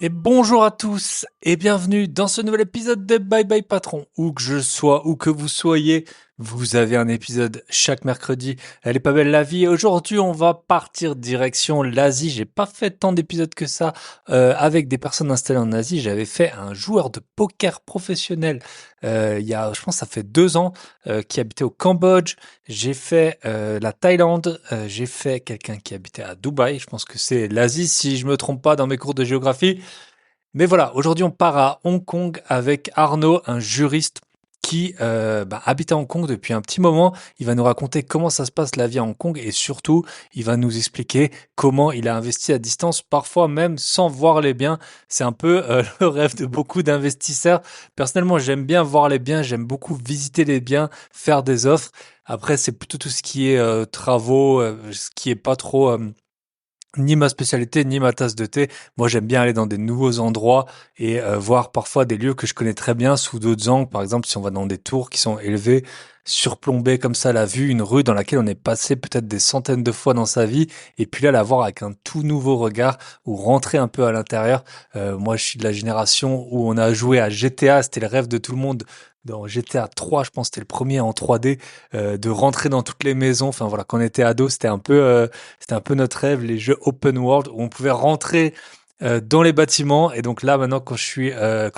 Et bonjour à tous et bienvenue dans ce nouvel épisode de Bye Bye Patron. Où que je sois, où que vous soyez, vous avez un épisode chaque mercredi. Elle est pas belle la vie. Et aujourd'hui, on va partir direction l'Asie. J'ai pas fait tant d'épisodes que ça avec des personnes installées en Asie. J'avais fait un joueur de poker professionnel il y a, je pense, ça fait 2 ans, qui habitait au Cambodge. J'ai fait la Thaïlande. J'ai fait quelqu'un qui habitait à Dubaï. Je pense que c'est l'Asie si je me trompe pas dans mes cours de géographie. Mais voilà, aujourd'hui on part à Hong Kong avec Arnaud, un juriste qui habite à Hong Kong depuis un petit moment. Il va nous raconter comment ça se passe la vie à Hong Kong et surtout, il va nous expliquer comment il a investi à distance, parfois même sans voir les biens. C'est un peu le rêve de beaucoup d'investisseurs. Personnellement, j'aime bien voir les biens, j'aime beaucoup visiter les biens, faire des offres. Après, c'est plutôt tout ce qui est travaux, ce qui est pas trop ni ma spécialité, ni ma tasse de thé. Moi, j'aime bien aller dans des nouveaux endroits et voir parfois des lieux que je connais très bien sous d'autres angles. Par exemple, si on va dans des tours qui sont élevées, surplombées comme ça la vue, une rue dans laquelle on est passé peut-être des centaines de fois dans sa vie, et puis là, la voir avec un tout nouveau regard ou rentrer un peu à l'intérieur. Moi, je suis de la génération où on a joué à GTA, c'était le rêve de tout le monde. Dans GTA 3, je pense que c'était le premier en 3D, de rentrer dans toutes les maisons. Enfin voilà, quand on était ado, c'était un peu notre rêve, les jeux open world où on pouvait rentrer dans les bâtiments. Et donc là, maintenant, quand je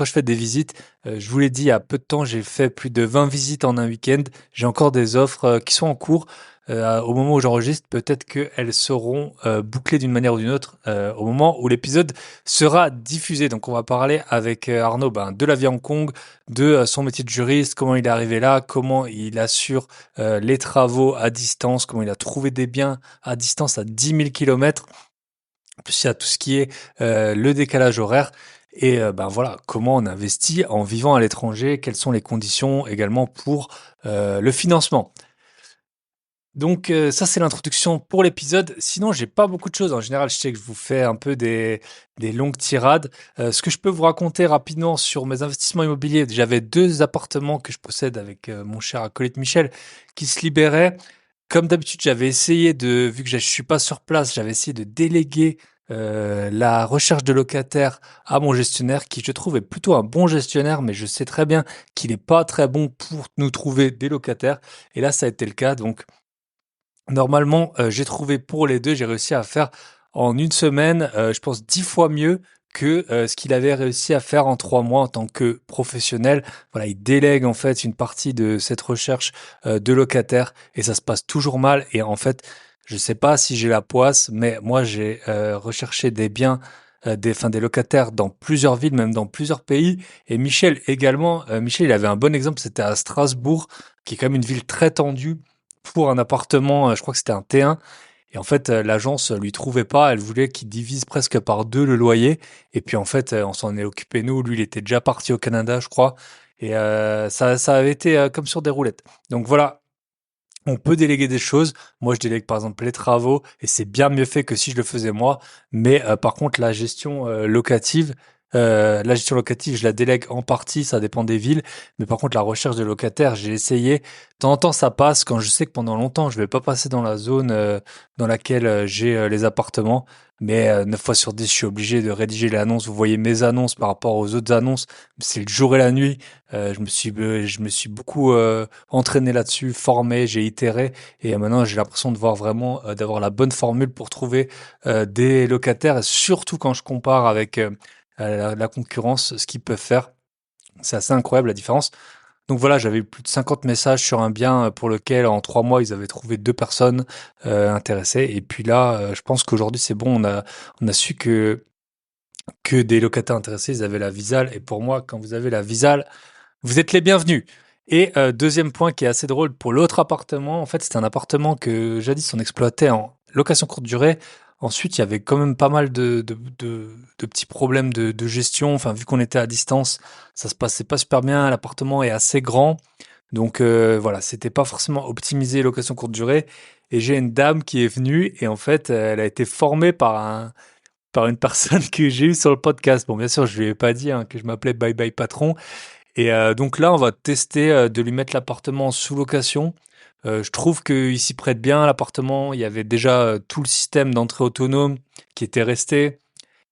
fais des visites, je vous l'ai dit, il y a peu de temps, j'ai fait plus de 20 visites en un week-end. J'ai encore des offres qui sont en cours. Au moment où j'enregistre, peut-être qu'elles seront bouclées d'une manière ou d'une autre au moment où l'épisode sera diffusé. Donc on va parler avec Arnaud de la vie à Hong Kong, de son métier de juriste, comment il est arrivé là, comment il assure les travaux à distance, comment il a trouvé des biens à distance à 10 000 kilomètres. En plus, il y a tout ce qui est le décalage horaire. Et voilà, comment on investit en vivant à l'étranger, quelles sont les conditions également pour le financement. Donc ça, c'est l'introduction pour l'épisode. Sinon, j'ai pas beaucoup de choses. En général, je sais que je vous fais un peu des longues tirades. Ce que je peux vous raconter rapidement sur mes investissements immobiliers, j'avais 2 appartements que je possède avec mon cher acolyte Michel qui se libéraient. Comme d'habitude, vu que je suis pas sur place, j'avais essayé de déléguer la recherche de locataires à mon gestionnaire, qui je trouve est plutôt un bon gestionnaire, mais je sais très bien qu'il n'est pas très bon pour nous trouver des locataires. Et là, ça a été le cas. Donc, normalement, j'ai trouvé pour les 2, j'ai réussi à faire en une semaine, je pense 10 fois mieux que, ce qu'il avait réussi à faire en 3 mois en tant que professionnel. Voilà, il délègue en fait une partie de cette recherche, de locataires, et ça se passe toujours mal. Et en fait, je sais pas si j'ai la poisse, mais moi j'ai, recherché des biens, des locataires dans plusieurs villes, même dans plusieurs pays, et Michel également. Michel, il avait un bon exemple, c'était à Strasbourg, qui est quand même une ville très tendue pour un appartement, je crois que c'était un T1. Et en fait, l'agence lui trouvait pas. Elle voulait qu'il divise presque par 2 le loyer. Et puis en fait, on s'en est occupé nous. Lui, il était déjà parti au Canada, je crois. Et ça avait été comme sur des roulettes. Donc voilà, on peut déléguer des choses. Moi, je délègue par exemple les travaux et c'est bien mieux fait que si je le faisais moi. Mais par contre, la gestion locative, je la délègue en partie, ça dépend des villes. Mais par contre, la recherche de locataires, j'ai essayé. De temps en temps, ça passe quand je sais que pendant longtemps, je vais pas passer dans la zone dans laquelle j'ai les appartements. Mais 9 fois sur 10, je suis obligé de rédiger l'annonce. Vous voyez mes annonces par rapport aux autres annonces. C'est le jour et la nuit. Je me suis beaucoup entraîné là-dessus, formé, j'ai itéré, et maintenant j'ai l'impression de voir vraiment d'avoir la bonne formule pour trouver des locataires, et surtout quand je compare avec la concurrence, ce qu'ils peuvent faire. C'est assez incroyable la différence. Donc voilà, j'avais eu plus de 50 messages sur un bien pour lequel en 3 mois ils avaient trouvé 2 personnes intéressées. Et puis là, je pense qu'aujourd'hui c'est bon, on a su que des locataires intéressés, ils avaient la Visale. Et pour moi, quand vous avez la Visale, vous êtes les bienvenus. Et deuxième point qui est assez drôle pour l'autre appartement, en fait, c'était un appartement que jadis on exploitait en location courte durée. Ensuite, il y avait quand même pas mal de petits problèmes de gestion. Enfin, vu qu'on était à distance, ça se passait pas super bien. L'appartement est assez grand. Donc voilà, c'était pas forcément optimisé location courte durée. Et j'ai une dame qui est venue et en fait, elle a été formée par une personne que j'ai eue sur le podcast. Bon, bien sûr, je lui ai pas dit que je m'appelais Bye Bye Patron. Et donc là, on va tester de lui mettre l'appartement en sous-location. Je trouve qu'il s'y prête bien, l'appartement. Il y avait déjà tout le système d'entrée autonome qui était resté.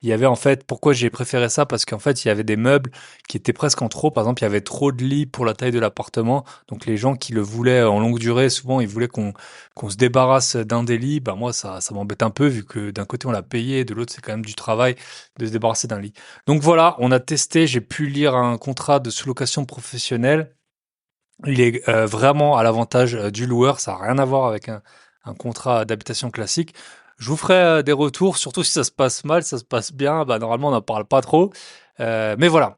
il y avait en fait, pourquoi j'ai préféré ça? Parce qu'en fait, il y avait des meubles qui étaient presque en trop. Par exemple, il y avait trop de lits pour la taille de l'appartement. Donc, les gens qui le voulaient en longue durée, souvent, ils voulaient qu'on se débarrasse d'un des lits. Bah, moi, ça m'embête un peu vu que d'un côté, on l'a payé, de l'autre, c'est quand même du travail de se débarrasser d'un lit. Donc voilà, on a testé. J'ai pu lire un contrat de sous-location professionnelle. Il est vraiment à l'avantage du loueur, ça n'a rien à voir avec un contrat d'habitation classique. Je vous ferai des retours, surtout si ça se passe mal, ça se passe bien, bah, normalement on n'en parle pas trop. Mais voilà.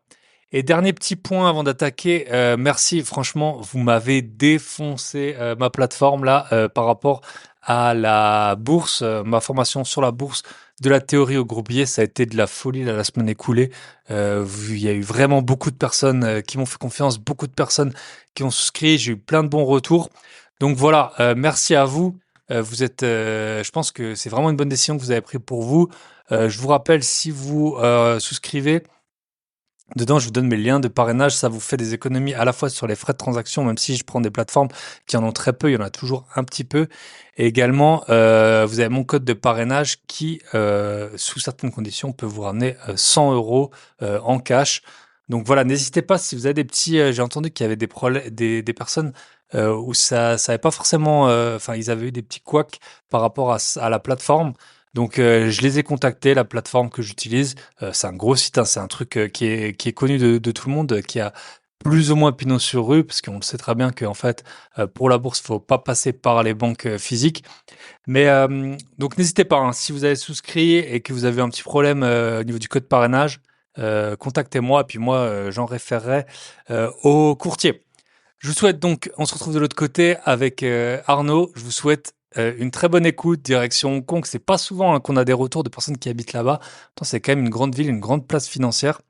Et dernier petit point avant d'attaquer, merci, franchement, vous m'avez défoncé ma plateforme là par rapport à la bourse, ma formation sur la bourse de la théorie au gros biais, ça a été de la folie là, la semaine écoulée. Il y a eu vraiment beaucoup de personnes qui m'ont fait confiance, beaucoup de personnes qui ont souscrit. J'ai eu plein de bons retours. Donc voilà, merci à vous. Vous êtes, je pense que c'est vraiment une bonne décision que vous avez prise pour vous. Je vous rappelle, si vous souscrivez, dedans, je vous donne mes liens de parrainage. Ça vous fait des économies à la fois sur les frais de transaction, même si je prends des plateformes qui en ont très peu, il y en a toujours un petit peu. Et également, vous avez mon code de parrainage qui, sous certaines conditions, peut vous ramener 100 euros en cash. Donc voilà, n'hésitez pas si vous avez des petits. J'ai entendu qu'il y avait des problèmes, des personnes où ça avait pas forcément. Enfin, ils avaient eu des petits couacs par rapport à la plateforme. Donc, je les ai contactés, la plateforme que j'utilise. C'est un gros site, hein, c'est un truc qui est connu de tout le monde, qui a plus ou moins pignon sur rue, parce qu'on le sait très bien qu'en fait, pour la bourse, il faut pas passer par les banques physiques. Mais donc, n'hésitez pas, hein, si vous avez souscrit et que vous avez un petit problème au niveau du code parrainage, contactez-moi, et puis moi, j'en référerai au courtier. Je vous souhaite donc, on se retrouve de l'autre côté avec Arnaud. Je vous souhaite une très bonne écoute, direction Hong Kong. C'est pas souvent hein, qu'on a des retours de personnes qui habitent là-bas. Pourtant, c'est quand même une grande ville, une grande place financière.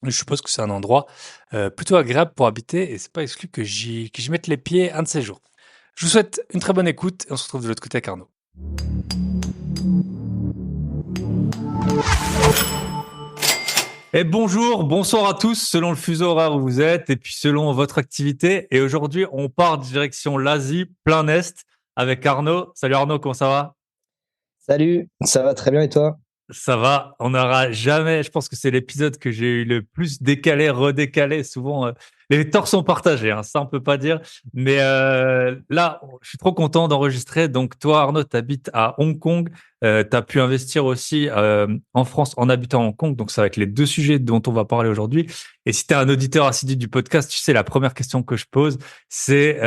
Je suppose que c'est un endroit plutôt agréable pour habiter et c'est pas exclu que j'y mette les pieds un de ces jours. Je vous souhaite une très bonne écoute et on se retrouve de l'autre côté avec Arnaud. Et bonjour, bonsoir à tous, selon le fuseau horaire où vous êtes et puis selon votre activité. Et aujourd'hui, on part direction l'Asie, plein Est, avec Arnaud. Salut Arnaud, comment ça va? Salut, ça va très bien et toi? Ça va, on n'aura jamais, je pense que c'est l'épisode que j'ai eu le plus décalé, redécalé. Souvent, les torts sont partagés, hein, ça on peut pas dire. Mais là, je suis trop content d'enregistrer. Donc toi, Arnaud, tu habites à Hong Kong. Tu as pu investir aussi en France en habitant à Hong Kong. Donc ça va être les deux sujets dont on va parler aujourd'hui. Et si tu es un auditeur assidu du podcast, tu sais, la première question que je pose, c'est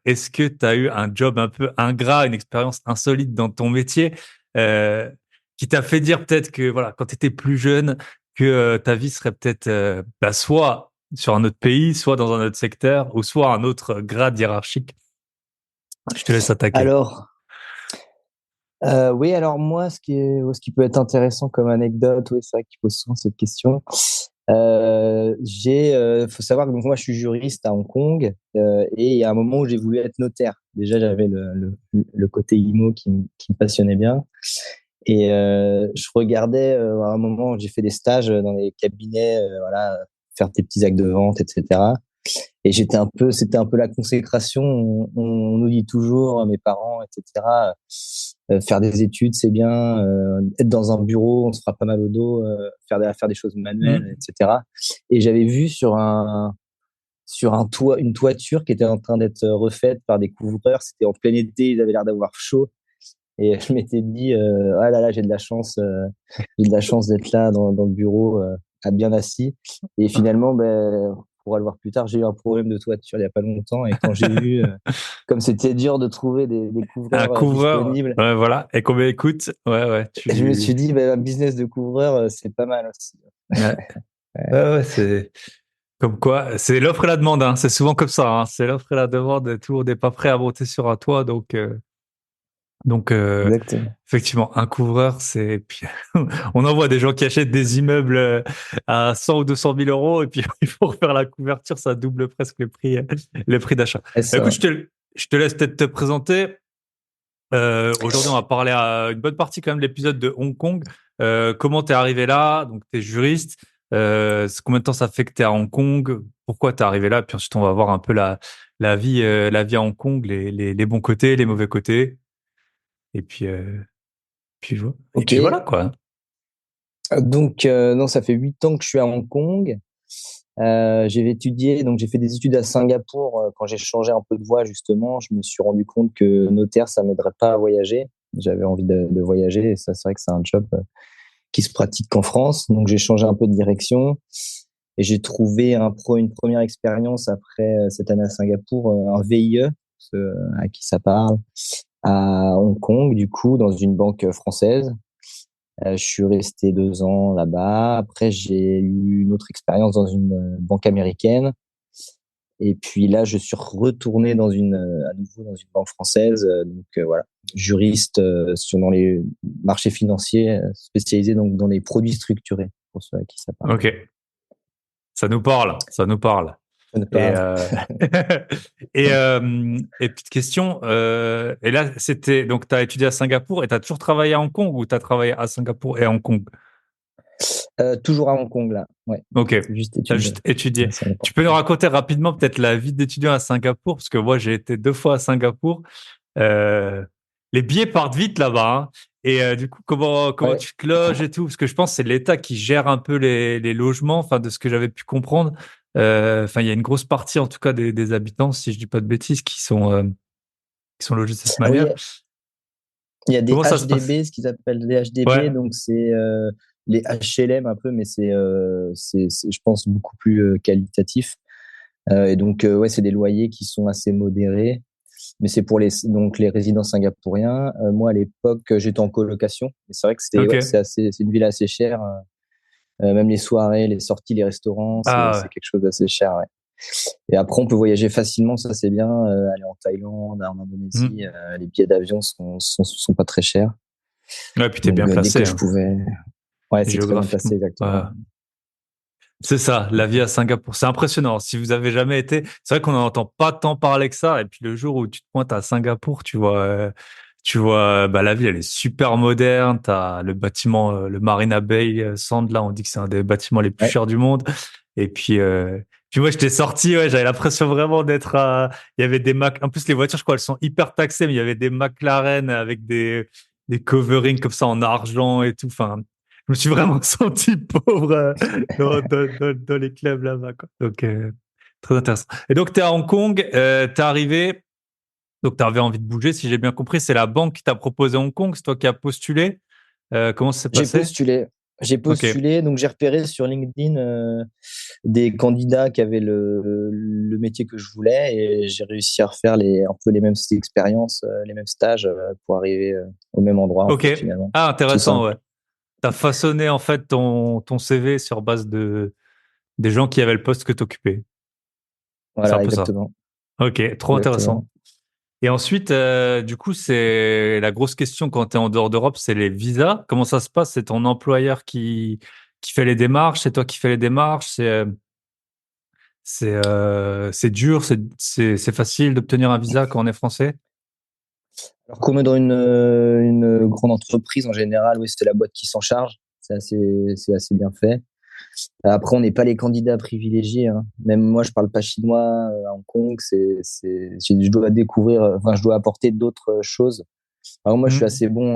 est-ce que tu as eu un job un peu ingrat, une expérience insolite dans ton métier? Euh, qui t'a fait dire peut-être que voilà, quand tu étais plus jeune, que ta vie serait peut-être bah, soit sur un autre pays, soit dans un autre secteur, ou soit un autre grade hiérarchique. Je te laisse attaquer. Alors, oui, alors moi, ce qui peut être intéressant comme anecdote, oui, c'est vrai qu'il pose souvent cette question. Faut savoir que donc, moi, je suis juriste à Hong Kong et il y a un moment où j'ai voulu être notaire. Déjà, j'avais le côté IMO qui me passionnait bien. Et je regardais, à un moment, j'ai fait des stages dans des cabinets, voilà, faire des petits actes de vente, etc. Et c'était un peu la consécration. On nous dit toujours, mes parents, etc., faire des études, c'est bien, être dans un bureau, on se fera pas mal au dos, faire des choses manuelles, Hmm. etc. Et j'avais vu sur un toit, une toiture qui était en train d'être refaite par des couvreurs. C'était en plein été, ils avaient l'air d'avoir chaud. Et je m'étais dit, ah là là, j'ai de la chance d'être là dans le bureau, à bien assis. Et finalement, ben, on pourra le voir plus tard, j'ai eu un problème de toiture il y a pas longtemps. Et quand j'ai vu, comme c'était dur de trouver des Un couvreurs couvreur, disponibles, ouais, voilà. Et combien écoute, ouais, ouais, je me suis tu, dit, ben, un business de couvreur, c'est pas mal aussi. ouais, ouais, ouais, c'est comme quoi, c'est l'offre et la demande, hein. C'est souvent comme ça, hein. C'est l'offre et la demande. Tout le monde n'est pas prêt à monter sur un toit, donc, Exactement. effectivement, un couvreur, c'est. Puis, on en voit des gens qui achètent des immeubles à 100 ou 200 000 euros et puis il faut refaire la couverture, ça double presque le prix d'achat. Et Écoute, ça, je te laisse peut-être te présenter. Aujourd'hui, on va parler à une bonne partie quand même de l'épisode de Hong Kong. Comment t'es arrivé là? Donc, t'es juriste. Combien de temps ça fait que t'es à Hong Kong? Pourquoi t'es arrivé là? Puis ensuite, on va voir un peu la vie à Hong Kong, les bons côtés, les mauvais côtés. Et puis, et ok. puis voilà, quoi. Donc, non, ça fait 8 ans que je suis à Hong Kong. J'ai étudié, donc j'ai fait des études à Singapour. Quand j'ai changé un peu de voie, justement, je me suis rendu compte que notaire, ça m'aiderait pas à voyager. J'avais envie de voyager et ça, c'est vrai que c'est un job qui se pratique qu'en France. Donc, j'ai changé un peu de direction et j'ai trouvé une première expérience après cette année à Singapour, un VIE, à qui ça parle, à Hong Kong, du coup, dans une banque française. Je suis resté 2 ans là-bas. Après, j'ai eu une autre expérience dans une banque américaine. Et puis là, je suis retourné à nouveau dans une banque française. Donc voilà, juriste dans les marchés financiers, spécialisé donc dans les produits structurés, pour ceux à qui ça parle. Ok, ça nous parle, ça nous parle. Ça ne Et parle. et petite question, et là c'était donc tu as étudié à Singapour et tu as toujours travaillé à Hong Kong ou tu as travaillé à Singapour et à Hong Kong? Toujours à Hong Kong là. Ouais, Ok, juste tu as étudié juste étudié. à Singapour. Tu peux nous raconter rapidement peut-être la vie d'étudiant à Singapour parce que moi j'ai été 2 fois à Singapour. Euh, les billets partent vite là-bas, hein. Et du coup comment Ouais. tu te loges et tout parce que je pense que c'est l'État qui gère un peu les logements, enfin de ce que j'avais pu comprendre. Enfin il y a une grosse partie en tout cas des habitants, si je dis pas de bêtises, qui sont logés de cette Ah oui, manière. il y a des Comment ça se passe? HDB, ce qu'ils appellent des Ouais, HDB, donc c'est les HLM un peu, mais je pense, beaucoup plus qualitatif. Et donc, ouais, c'est des loyers qui sont assez modérés, mais c'est pour donc les résidents singapouriens. Moi, à l'époque, j'étais en colocation. Et c'est vrai que ok. c'est une ville assez chère. Même les soirées, les sorties, les restaurants, Ah c'est ouais. quelque chose d'assez cher. Ouais. Et après, on peut voyager facilement, ça c'est bien. Aller en Thaïlande, en Indonésie, Hmm. les billets d'avion sont pas très chers. Ouais, puis t'es Donc, bien dès que placé, je hein, pouvais. Ouais, c'est très bien placé, géographiquement. Ouais. exactement. C'est ça, la vie à Singapour. C'est impressionnant. Si vous avez jamais été, c'est vrai qu'on n'en entend pas tant parler que ça. Et puis le jour où tu te pointes à Singapour, tu vois, bah, la ville, elle est super moderne. T'as le bâtiment, le Marina Bay Sand, là, on dit que c'est un des bâtiments les plus Ouais, chers du monde. Et puis moi, j'étais sorti, ouais, j'avais l'impression vraiment d'être il y avait des Mac, en plus, les voitures, je crois, elles sont hyper taxées, mais il y avait des McLaren avec des coverings comme ça en argent et tout. Enfin, je me suis vraiment senti pauvre dans les clubs là-bas, quoi. Donc, très intéressant. Et donc, tu es à Hong Kong, tu es arrivé, donc tu avais envie de bouger, si j'ai bien compris. C'est la banque qui t'a proposé Hong Kong, c'est toi qui as postulé. Comment ça s'est j'ai passé? postulé. J'ai Ok, postulé, donc j'ai repéré sur LinkedIn des candidats qui avaient le métier que je voulais et j'ai réussi à refaire un peu les mêmes expériences, les mêmes stages pour arriver au même endroit en ok. fait finalement. Ah, Tout intéressant, ouais. simple. Tu as façonné en fait ton CV sur base des gens qui avaient le poste que tu occupais. C'est un Voilà, peu ça. exactement. Ok, trop intéressant. Exactement. Et ensuite, du coup, c'est la grosse question quand tu es en dehors d'Europe, c'est les visas. Comment ça se passe? C'est ton employeur qui fait les démarches, c'est toi qui fais les démarches, c'est dur, c'est facile d'obtenir un visa quand on est français? Alors qu'on est dans une grande entreprise en général, oui, c'est la boîte qui s'en charge. C'est assez bien fait. Après, on n'est pas les candidats privilégiés, hein. Même moi, je parle pas chinois à Hong Kong. Je dois découvrir, enfin, je dois apporter d'autres choses. Alors moi, je suis Hmm. assez bon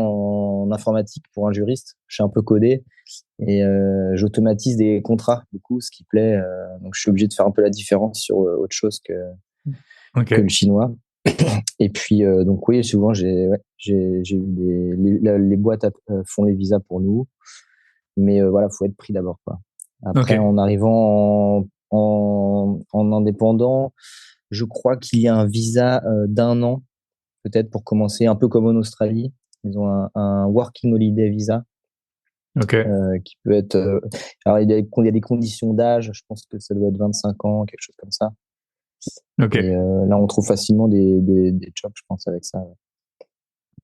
en informatique pour un juriste. Je suis un peu codé et j'automatise des contrats, du coup, ce qui plaît. Donc, je suis obligé de faire un peu la différence sur autre chose que le Ok, chinois. Et puis, donc oui, souvent, j'ai eu les boîtes font les visas pour nous. Mais voilà, faut être pris d'abord, quoi. ok, Après, en arrivant en indépendant, je crois qu'il y a un visa d'1 an, peut-être pour commencer, un peu comme en Australie. Ils ont un Working Holiday Visa ok, qui peut être. Alors, il y a des conditions d'âge, je pense que ça doit être 25 ans, quelque chose comme ça. Et ok, là, on trouve facilement des jobs, je pense, avec ça. Ouais.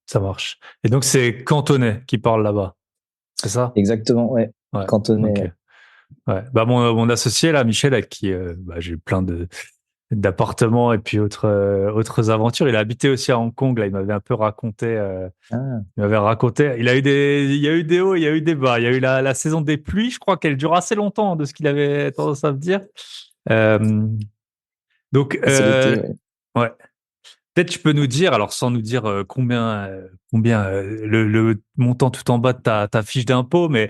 ça marche. Et donc, c'est cantonais qui parle là-bas, c'est ça? Exactement, ouais. Ouais, Cantonais, ok. ouais. Ouais. Bah, mon associé, là, Michel, avec qui bah, j'ai eu plein d'appartements et puis autres aventures. Il a habité aussi à Hong Kong. Là, il m'avait un peu raconté. Ah, Il m'avait raconté. Il y a eu des hauts, il y a eu des bas. Il y a eu la saison des pluies. Je crois qu'elle dure assez longtemps, de ce qu'il avait tendance à me dire. Euh, donc c'est l'été, ouais. ouais. Peut-être tu peux nous dire, alors sans nous dire combien le montant tout en bas de ta fiche d'impôt, mais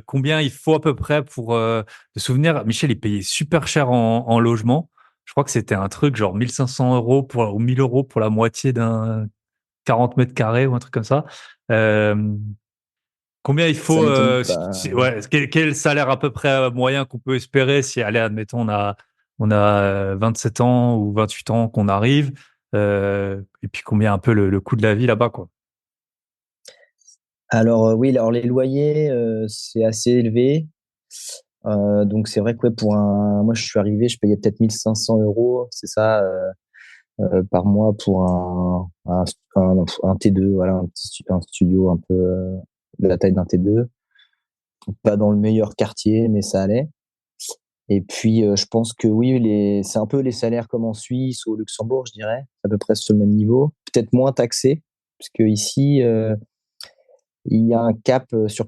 combien il faut à peu près pour te souvenir. Michel, il payait super cher en logement. Je crois que c'était un truc genre 1 500 € ou 1 000 € pour la moitié d'un 40 mètres carrés ou un truc comme ça. Euh, Combien il Ça faut, m'étonne pas. ouais, quel salaire à peu près moyen qu'on peut espérer si, allez, admettons, on a 27 ans ou 28 ans qu'on arrive, et puis combien un peu le coût de la vie là-bas, quoi. Alors oui, alors les loyers, c'est assez élevé. Donc c'est vrai que ouais, moi je suis arrivé, je payais peut-être 1 500 €, c'est ça, par mois pour un T2, voilà, un studio un peu de la taille d'un T2. Pas dans le meilleur quartier, mais ça allait. Et puis je pense que oui, c'est un peu les salaires comme en Suisse ou au Luxembourg, je dirais, à peu près sur le même niveau, peut-être moins taxé, parce que ici il y a un cap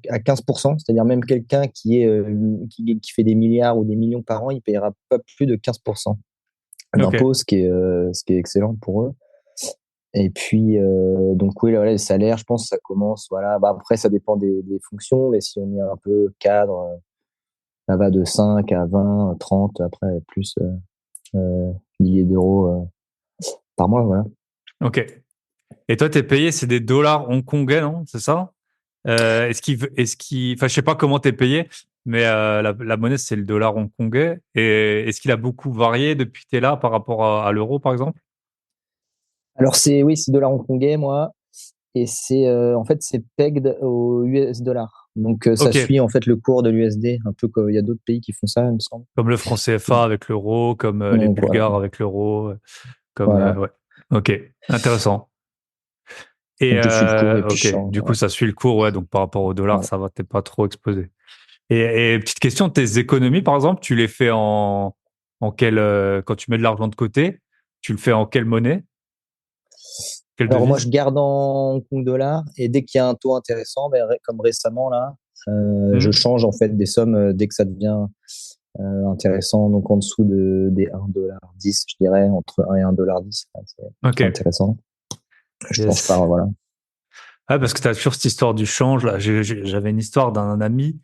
à 15%, c'est-à-dire même quelqu'un qui fait des milliards ou des millions par an, il payera pas plus de 15% Ok, d'impôts, ce qui est excellent pour eux. Et puis, donc oui, là, les salaires, je pense que ça commence, voilà. Bah, après, ça dépend des fonctions, mais si on est un peu cadre, ça va de 5 à 20, 30, après, plus milliers d'euros par mois, voilà. ok. Et toi, t'es payé, c'est des dollars hongkongais, non? C'est ça? Enfin, je sais pas comment t'es payé, mais la monnaie, c'est le dollar hongkongais. Et est-ce qu'il a beaucoup varié depuis que t'es là par rapport à l'euro, par exemple? Alors, oui, c'est dollar hongkongais, moi. Et en fait, c'est pegged au US dollar. Donc, ça Ok, suit, en fait, le cours de l'USD, un peu comme il y a d'autres pays qui font ça, il me semble. comme le franc CFA avec l'euro, comme les Donc, voilà. Bulgares avec l'euro, comme Voilà. ouais. Ok, intéressant. Et Donc, je suis le cours et puis je ok, change. du coup, ça suit le cours, ouais. Donc par rapport au dollar, Voilà. ça va, t'es pas trop exposé. Et petite question, tes économies, par exemple, tu les fais quand tu mets de l'argent de côté, tu le fais en quelle monnaie, quelle Alors, moi, devise? je garde en Hong Kong dollar et dès qu'il y a un taux intéressant, ben, comme récemment, là, je Hmm. change, en fait, des sommes dès que ça devient intéressant. Donc, en dessous des 1,10 $, je dirais, entre 1 et 1,10 $. C'est Ok, intéressant. Je change yes. par, voilà. Ah, parce que tu as toujours cette histoire du change, là. J'avais une histoire d'un ami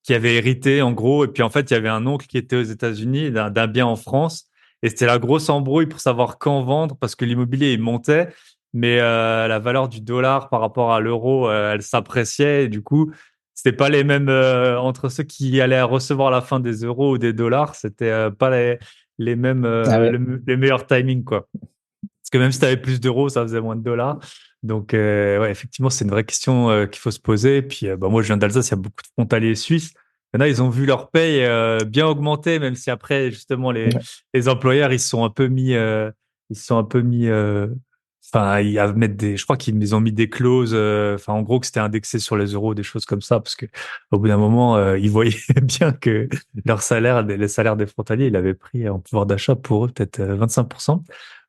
qui avait hérité, en gros, et puis en fait, il y avait un oncle qui était aux États-Unis, d'un bien en France, et c'était la grosse embrouille pour savoir quand vendre, parce que l'immobilier, il montait, mais la valeur du dollar par rapport à l'euro, elle s'appréciait, et du coup, c'était pas les mêmes, entre ceux qui allaient recevoir à la fin des euros ou des dollars, c'était pas les mêmes, Ah ouais. les meilleurs timings, quoi. Parce que même si tu avais plus d'euros, ça faisait moins de dollars. Donc, ouais, effectivement, c'est une vraie question qu'il faut se poser. Puis, bah, moi, je viens d'Alsace, il y a beaucoup de frontaliers suisses. Il y en a, ils ont vu leur paye bien augmenter, même si après, justement, les employeurs, ils se sont un peu mis, enfin, je crois qu'ils ont mis des clauses, enfin, en gros, que c'était indexé sur les euros, des choses comme ça, parce que au bout d'un moment, ils voyaient bien que leur salaire, les salaires des frontaliers, il avait pris en pouvoir d'achat pour eux peut-être 25%.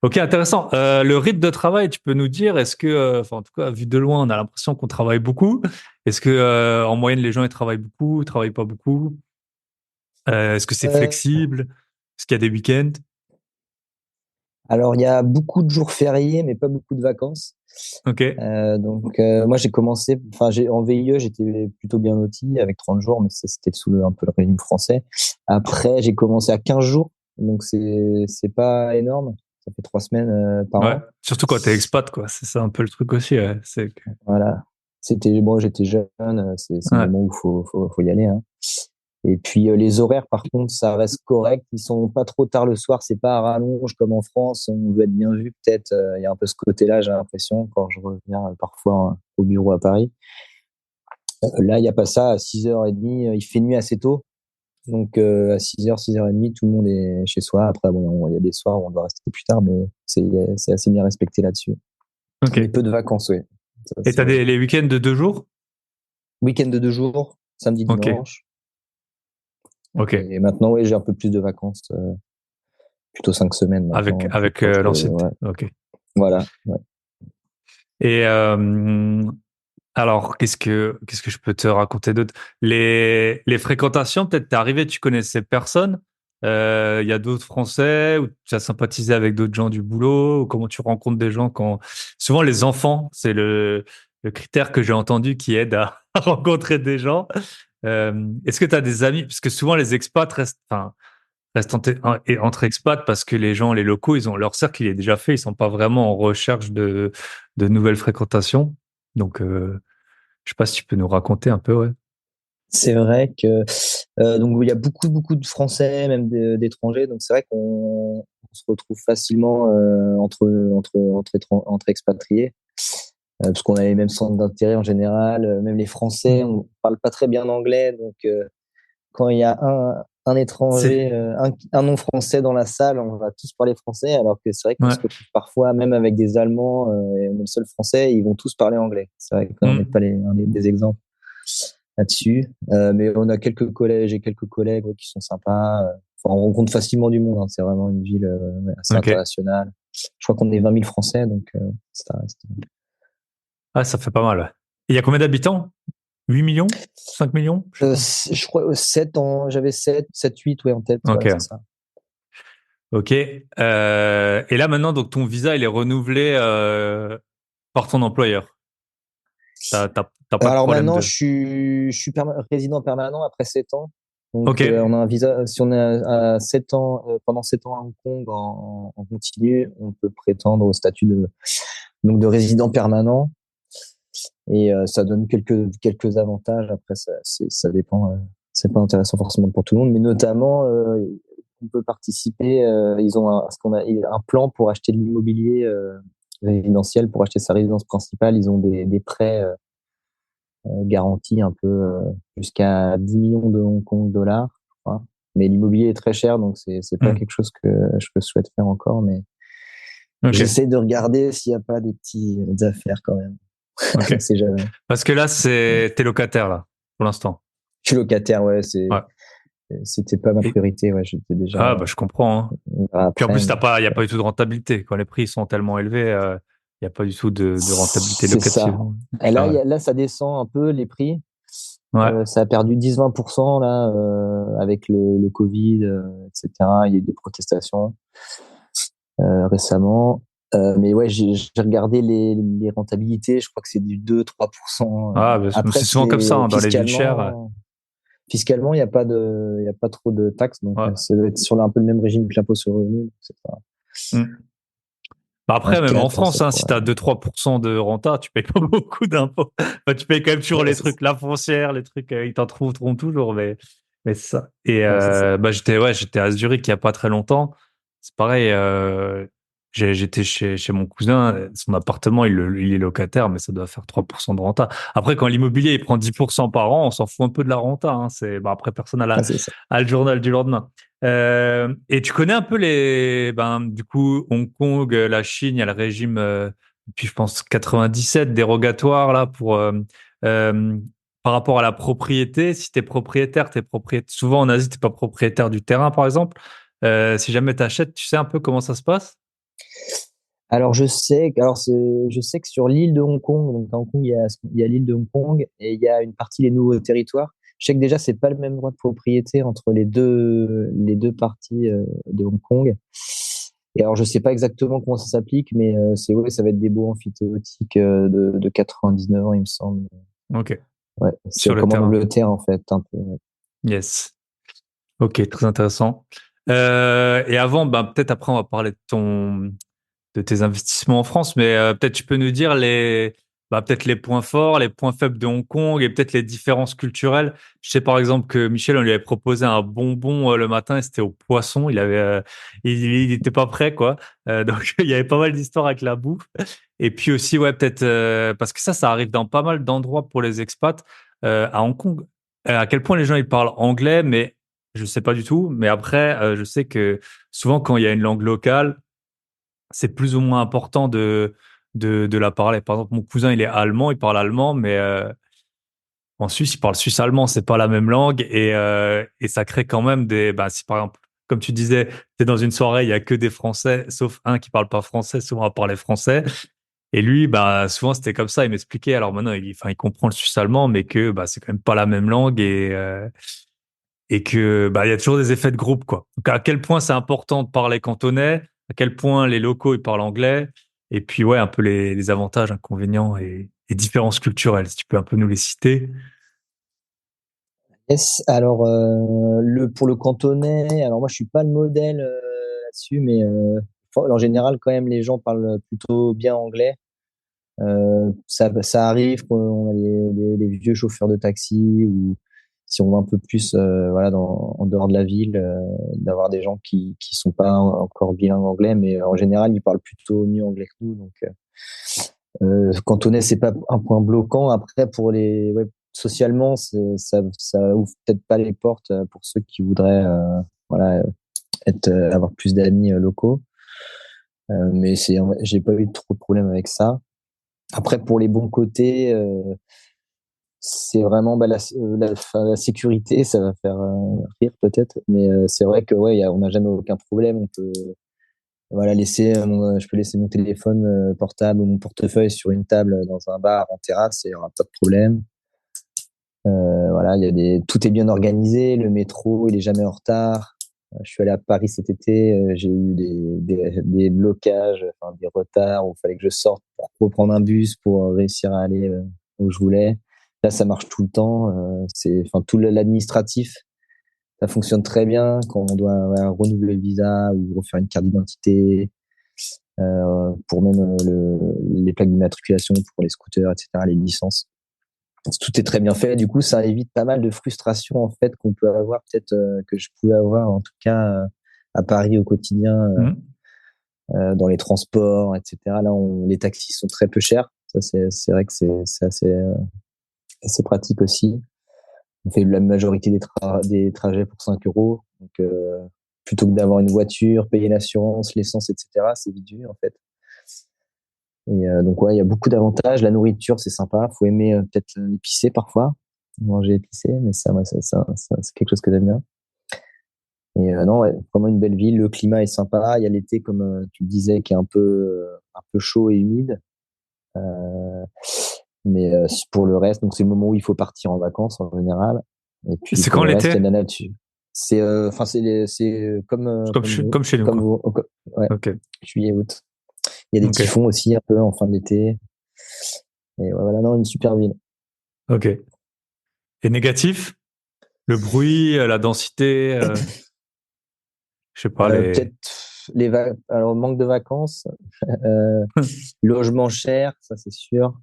Ok, intéressant. Le rythme de travail, tu peux nous dire, est-ce que, enfin, en tout cas, vu de loin, on a l'impression qu'on travaille beaucoup. Est-ce que, en moyenne, les gens, ils travaillent beaucoup, ils travaillent pas beaucoup? Est-ce que c'est Euh, flexible? Est-ce qu'il y a des week-ends? alors, il y a beaucoup de jours fériés, mais pas beaucoup de vacances. Ok. Donc, moi, j'ai commencé, enfin, en VIE, j'étais plutôt bien loti avec 30 jours, mais ça, c'était sous un peu le régime français. Après, j'ai commencé à 15 jours, donc c'est pas énorme. Ça fait 3 semaines par Ouais. an. Surtout quand t'es expat, quoi. C'est ça un peu le truc aussi, ouais. Voilà. Bon, j'étais jeune, c'est le Ouais. moment où faut y aller, hein. Et puis les horaires, par contre, ça reste correct. Ils sont pas trop tard le soir, c'est pas à rallonge comme en France. On veut être bien vu, peut-être. Il y a un peu ce côté-là, j'ai l'impression, quand je reviens parfois au bureau à Paris. Là, il n'y a pas ça. À 6h30, il fait nuit assez tôt. Donc à 6h, 6h30, tout le monde est chez soi. Après, bon, il y a des soirs où on doit rester plus tard, mais c'est assez bien respecté là-dessus. Ok. Mais peu de vacances, oui. Ça, Et t'as c'est les week-ends de 2 jours? week-end de 2 jours, samedi, Ok. dimanche. Ok. Et maintenant, oui, j'ai un peu plus de vacances, plutôt 5 semaines Avec, maintenant, plus avec proche de, l'ancienneté. ouais. Ok. Voilà. Ouais. Et alors, qu'est-ce que je peux te raconter d'autre? Les fréquentations, peut-être t'es arrivé, tu connaissais personne. Il y a d'autres Français où tu as sympathisé avec d'autres gens du boulot, ou comment tu rencontres des gens quand... Souvent, les enfants, c'est le critère que j'ai entendu qui aide à, à rencontrer des gens. Est-ce que tu as des amis? Parce que souvent, les expats restent, enfin, restent entre expats parce que les gens, les locaux, ils ont leur cercle, il est déjà fait, ils sont pas vraiment en recherche de nouvelles fréquentations. Donc, je sais pas si tu peux nous raconter un peu, ouais. C'est vrai que donc il y a beaucoup de Français, même d'étrangers. Donc c'est vrai qu'on se retrouve facilement entre expatriés, parce qu'on a les mêmes centres d'intérêt en général. Même les Français, Mm. on parle pas très bien anglais, donc quand il y a un C'est, étranger, un non-français dans la salle, on va tous parler français, alors que c'est vrai qu'on ouais. se retrouve parfois même avec des Allemands et on est le seul français, ils vont tous parler anglais. C'est vrai qu'on n'est Mm. pas des exemples là-dessus. Mais on a quelques collègues, j'ai quelques collègues ouais, qui sont sympas. Enfin, on rencontre facilement du monde. Hein. C'est vraiment une ville ouais, assez Ok. internationale. Je crois qu'on est 20 000 Français, donc ça reste. Ah, ça fait pas mal, ouais. Et il y a combien d'habitants? 8 millions? 5 millions? Je sais pas. Je crois 7 ans, j'avais 7 8 ouais, en tête. Ok. Ouais, c'est ça. Ok. Et là, maintenant, donc, ton visa, il est renouvelé, par ton employeur. T'as pas de Alors problème maintenant, de... je suis résident permanent après 7 ans. Donc, Ok. on a un visa, si on est à 7 ans, pendant 7 ans à Hong Kong en continu, on peut prétendre au statut donc de résident permanent. Et ça donne quelques avantages. Après, ça dépend. C'est pas intéressant forcément pour tout le monde, mais notamment, on peut participer. Ils ont ce qu'on a un plan pour acheter de l'immobilier résidentiel, pour acheter sa résidence principale. Ils ont des prêts garantis un peu jusqu'à 10 millions de Hong Kong dollars. Je crois. Mais l'immobilier est très cher, donc c'est pas Hmm. quelque chose que je souhaite faire encore. Mais Ok. j'essaie de regarder s'il n'y a pas des petites affaires quand même. Ok. On sait jamais. Parce que là, t'es locataire, là, pour l'instant. Je suis locataire, ouais, Ouais. c'était pas ma Et, priorité, ouais, j'étais déjà ah, bah, je comprends, hein. on verra Puis en après, plus, mais il y a pas du tout de rentabilité. Quand les prix sont tellement élevés, il y a pas du tout de rentabilité c'est ça. locative, hein. Et là, Ah ouais. là, ça descend un peu les prix. Ouais. Ça a perdu 10-20% là avec le Covid, etc. Il y a eu des protestations récemment. Mais ouais, j'ai regardé les rentabilités. Je crois que c'est du 2-3%. Ah, bah, Après, c'est souvent comme ça, c'est hein, dans les villes chères. fiscalement, il y a pas trop de taxes, donc Ouais. ça doit être sur un peu le même régime que l'impôt sur le revenu. Donc c'est pas Hmm. Bah un après, même en 4, ça France, hein, si pourrait. tu as 2-3% de renta, tu payes pas beaucoup d'impôts. Enfin, tu payes quand même toujours Ouais, les trucs, la foncière, les trucs, ils t'en trouveront toujours, mais c'est ça. Et c'est ça. bah, j'étais à Zurich il y a pas très longtemps. C'est pareil, j'étais chez mon cousin, son appartement, il est locataire, mais ça doit faire 3% de renta. Après, quand l'immobilier, il prend 10% par an, on s'en fout un peu de la renta, hein. Bah, après, personne Ouais, c'est ça. a le journal du lendemain. Et tu connais un peu du coup, Hong Kong, la Chine, il y a le régime, depuis je pense 97 dérogatoire là euh, par rapport à la propriété. Si t'es propriétaire, souvent en Asie, t'es pas propriétaire du terrain, par exemple. Si jamais t'achètes, tu sais un peu comment ça se passe? Alors je sais que sur l'île de Hong Kong, donc à Hong Kong il y a l'île de Hong Kong et il y a une partie des nouveaux territoires. Je sais que déjà c'est pas le même droit de propriété entre les deux parties de Hong Kong. Et alors je sais pas exactement comment ça s'applique, mais c'est ouais, ça va être des baux amphithéotiques de 99 ans il me semble. Ok, Ouais, c'est sur le comme en terrain. Angleterre en fait un peu. Yes. Ok, très intéressant. Et avant, ben peut-être après on va parler de tes investissements en France, mais peut-être tu peux nous dire peut-être les points forts, les points faibles de Hong Kong et peut-être les différences culturelles. Je sais par exemple que Michel, on lui avait proposé un bonbon le matin et c'était au poisson. Il était pas prêt quoi. Donc il y avait pas mal d'histoires avec la bouffe. Et puis aussi ouais peut-être parce que ça arrive dans pas mal d'endroits pour les expats à Hong Kong. À quel point les gens ils parlent anglais, mais je sais pas du tout. Mais après, je sais que souvent quand il y a une langue locale c'est plus ou moins important de la parler. Par exemple, mon cousin, il est allemand, il parle allemand, mais en Suisse, il parle suisse-allemand, c'est pas la même langue et ça crée quand même si par exemple, comme tu disais, t'es dans une soirée, il y a que des Français, sauf un qui parle pas français, souvent à parler français. Et lui, souvent c'était comme ça, il m'expliquait. Alors maintenant, il comprend le suisse-allemand, mais que c'est quand même pas la même langue et que bah il y a toujours des effets de groupe quoi. Donc à quel point c'est important de parler cantonais, à quel point les locaux ils parlent anglais, et puis ouais un peu les avantages, inconvénients et différences culturelles. Si tu peux un peu nous les citer. Yes, alors pour le cantonais, alors moi je suis pas le modèle là-dessus, mais en général quand même les gens parlent plutôt bien anglais. Ça arrive qu'on a des vieux chauffeurs de taxi ou si on va un peu plus voilà en dehors de la ville, d'avoir des gens qui sont pas encore bilingues anglais, mais en général ils parlent plutôt mieux anglais que nous. Donc cantonais c'est pas un point bloquant. Après pour les ouais, socialement ça ouvre peut-être pas les portes pour ceux qui voudraient voilà être avoir plus d'amis locaux. Mais j'ai pas eu trop de problèmes avec ça. Après, pour les bons côtés, c'est vraiment bah, la sécurité, ça va faire rire peut-être, mais c'est vrai que ouais, on n'a jamais aucun problème. On peut voilà je peux laisser mon téléphone portable ou mon portefeuille sur une table dans un bar en terrasse, et il y aura pas de problème. Voilà, tout est bien organisé, le métro, il est jamais en retard. Je suis allé à Paris cet été, j'ai eu des blocages, enfin des retards où il fallait que je sorte pour reprendre un bus pour réussir à aller où je voulais. Là, ça marche tout le temps. Enfin, tout l'administratif, ça fonctionne très bien quand on doit voilà, renouveler le visa ou refaire une carte d'identité, pour même les plaques d'immatriculation pour les scooters, etc., les licences. Tout est très bien fait. Du coup, ça évite pas mal de frustration en fait qu'on peut avoir, peut-être que je pouvais avoir en tout cas à Paris au quotidien, Mhm. dans les transports, etc. Là, les taxis sont très peu chers. Ça, c'est vrai que c'est assez pratique aussi. On fait la majorité des trajets pour 5 euros. Donc, plutôt que d'avoir une voiture, payer l'assurance, l'essence, etc., c'est vite vu en fait. Et donc ouais, il y a beaucoup d'avantages. La nourriture, c'est sympa. Faut aimer peut-être épicé parfois, manger épicé, mais c'est quelque chose que j'aime bien. Et non, ouais, vraiment une belle ville. Le climat est sympa. Il y a l'été, comme tu le disais, qui est un peu chaud et humide. Mais pour le reste, donc c'est le moment où il faut partir en vacances en général. Et Et puis c'est pour quand le reste, il l'été? y a de la nature. Enfin c'est Comme chez nous comme quoi. vous, ouais, Ok, juillet, août. Il y a des ok, typhons aussi un peu en fin d'été. Et ouais, voilà, non, une super ville. ok. Et négatif? Le bruit, la densité, je sais pas les. Peut-être alors manque de vacances, euh, logement cher, ça c'est sûr,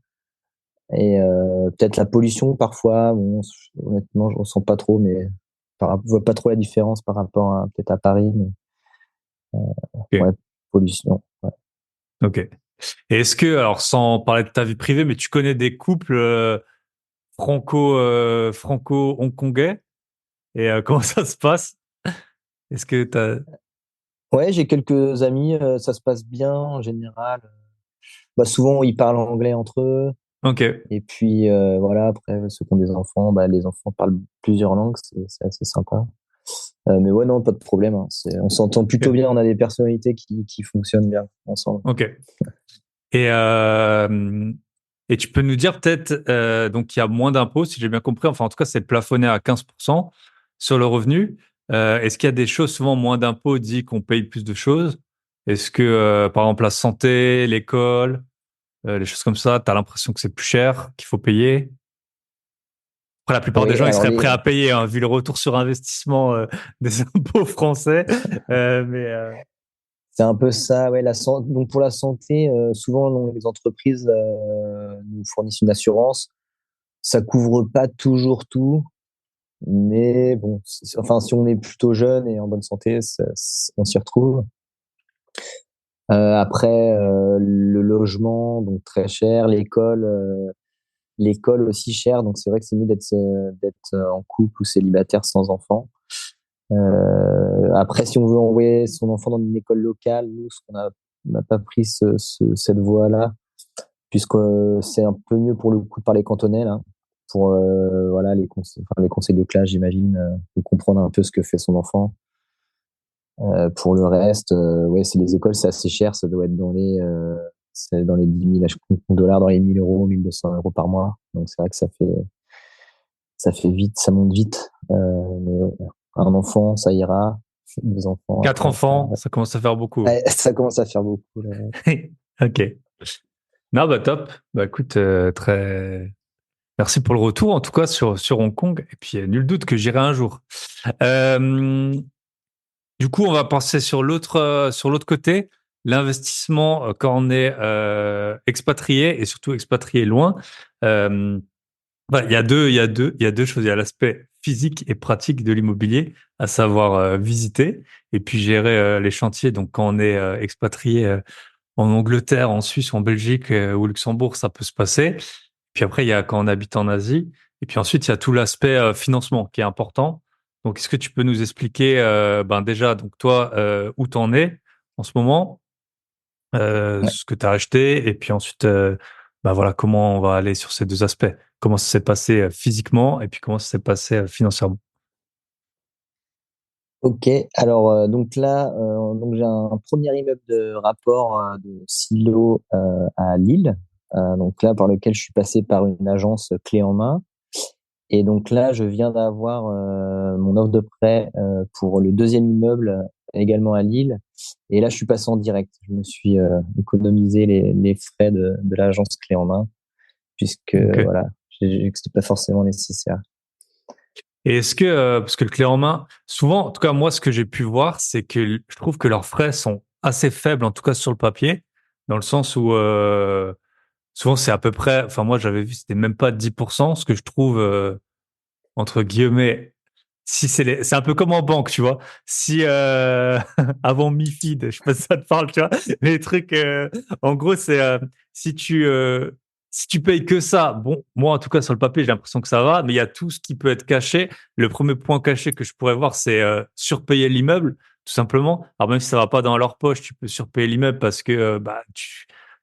et peut-être la pollution parfois. Bon, honnêtement, je ressens pas trop, mais je vois pas trop la différence par rapport à peut-être à Paris. Mais, Ok, ouais, pollution. Ouais. ok. Et est-ce que, alors sans parler de ta vie privée, mais tu connais des couples franco-hongkongais et comment ça se passe? Est-ce que t'as... Ouais, j'ai quelques amis, ça se passe bien en général. Bah, souvent, ils parlent anglais entre eux. Ok, Et puis, voilà, après, ceux qui ont des enfants, bah, les enfants parlent plusieurs langues, c'est assez sympa. Mais ouais, non, pas de problème, hein. On s'entend plutôt ok, bien, on a des personnalités qui fonctionnent bien ensemble. ok. Et, euh, et tu peux nous dire peut-être, donc il y a moins d'impôts, si j'ai bien compris, enfin en tout cas c'est plafonné à 15% sur le revenu. Est-ce qu'il y a des choses, souvent moins d'impôts dit qu'on paye plus de choses? Est-ce que, par exemple, la santé, l'école, les choses comme ça, tu as l'impression que c'est plus cher, qu'il faut payer? Après, la plupart des Oui, gens, ils alors seraient prêts à payer, hein, vu le retour sur investissement des impôts français. Mais c'est un peu ça, ouais. Donc pour la santé, souvent les entreprises nous fournissent une assurance. Ça couvre pas toujours tout, mais bon, enfin si on est plutôt jeune et en bonne santé, on s'y retrouve. Après, le logement, donc très cher, l'école aussi chère, donc c'est vrai que c'est mieux d'être en couple ou célibataire sans enfant. Après, si on veut envoyer son enfant dans une école locale, nous, on n'a pas pris cette voie-là, puisque c'est un peu mieux pour le coup de parler cantonais, là, pour voilà, les conseils de classe, j'imagine, de comprendre un peu ce que fait son enfant. Pour le reste, ouais, c'est les écoles, c'est assez cher, ça doit être c'est dans les 10 000 dollars, dans les 1 000 euros, 1 200 euros par mois. Donc c'est vrai que ça fait vite, ça monte vite. Mais ouais, un enfant, ça ira. 2 enfants, Quatre après, enfants, ça commence à faire beaucoup. ouais, ça commence à faire beaucoup, là. Ok. Non, bah top. Bah écoute, très. Merci pour le retour, en tout cas sur Hong Kong. Et puis, nul doute que j'irai un jour. Euh, du coup, on va passer sur l'autre côté, l'investissement quand on est expatrié et surtout expatrié loin. Euh, Bah, il y a deux choses. Il y a l'aspect physique et pratique de l'immobilier, à savoir visiter et puis gérer les chantiers. Donc, quand on est expatrié en Angleterre, en Suisse, en Belgique ou au Luxembourg, ça peut se passer. Puis après, il y a quand on habite en Asie. Et puis ensuite, il y a tout l'aspect financement qui est important. Donc, est-ce que tu peux nous expliquer, ben déjà, donc toi, où t'en es en ce moment, Ouais. ce que tu as acheté, et puis ensuite, bah voilà, comment on va aller sur ces deux aspects. Comment ça s'est passé physiquement, et puis comment ça s'est passé financièrement. Ok, alors donc là, donc j'ai un premier immeuble de rapport de Silo à Lille, donc là par lequel je suis passé par une agence clé en main. Et donc là, je viens d'avoir mon offre de prêt pour le deuxième immeuble également à Lille. Et là, je suis passé en direct. Je me suis économisé les frais de l'agence clé en main, puisque Ok. voilà, j'ai vu que c'était pas forcément nécessaire. Et est-ce que, parce que le clé en main, souvent, en tout cas, moi, ce que j'ai pu voir, c'est que je trouve que leurs frais sont assez faibles, en tout cas sur le papier, dans le sens où souvent c'est à peu près, enfin moi j'avais vu, c'était même pas 10%, ce que je trouve, entre guillemets, si c'est un peu comme en banque, tu vois. Si avant MiFID, je sais pas si ça te parle, tu vois, les trucs, en gros, c'est si tu si tu payes que ça, bon, moi en tout cas sur le papier, j'ai l'impression que ça va, mais il y a tout ce qui peut être caché. Le premier point caché que je pourrais voir, c'est surpayer l'immeuble, tout simplement. Alors même si ça va pas dans leur poche, tu peux surpayer l'immeuble parce que bah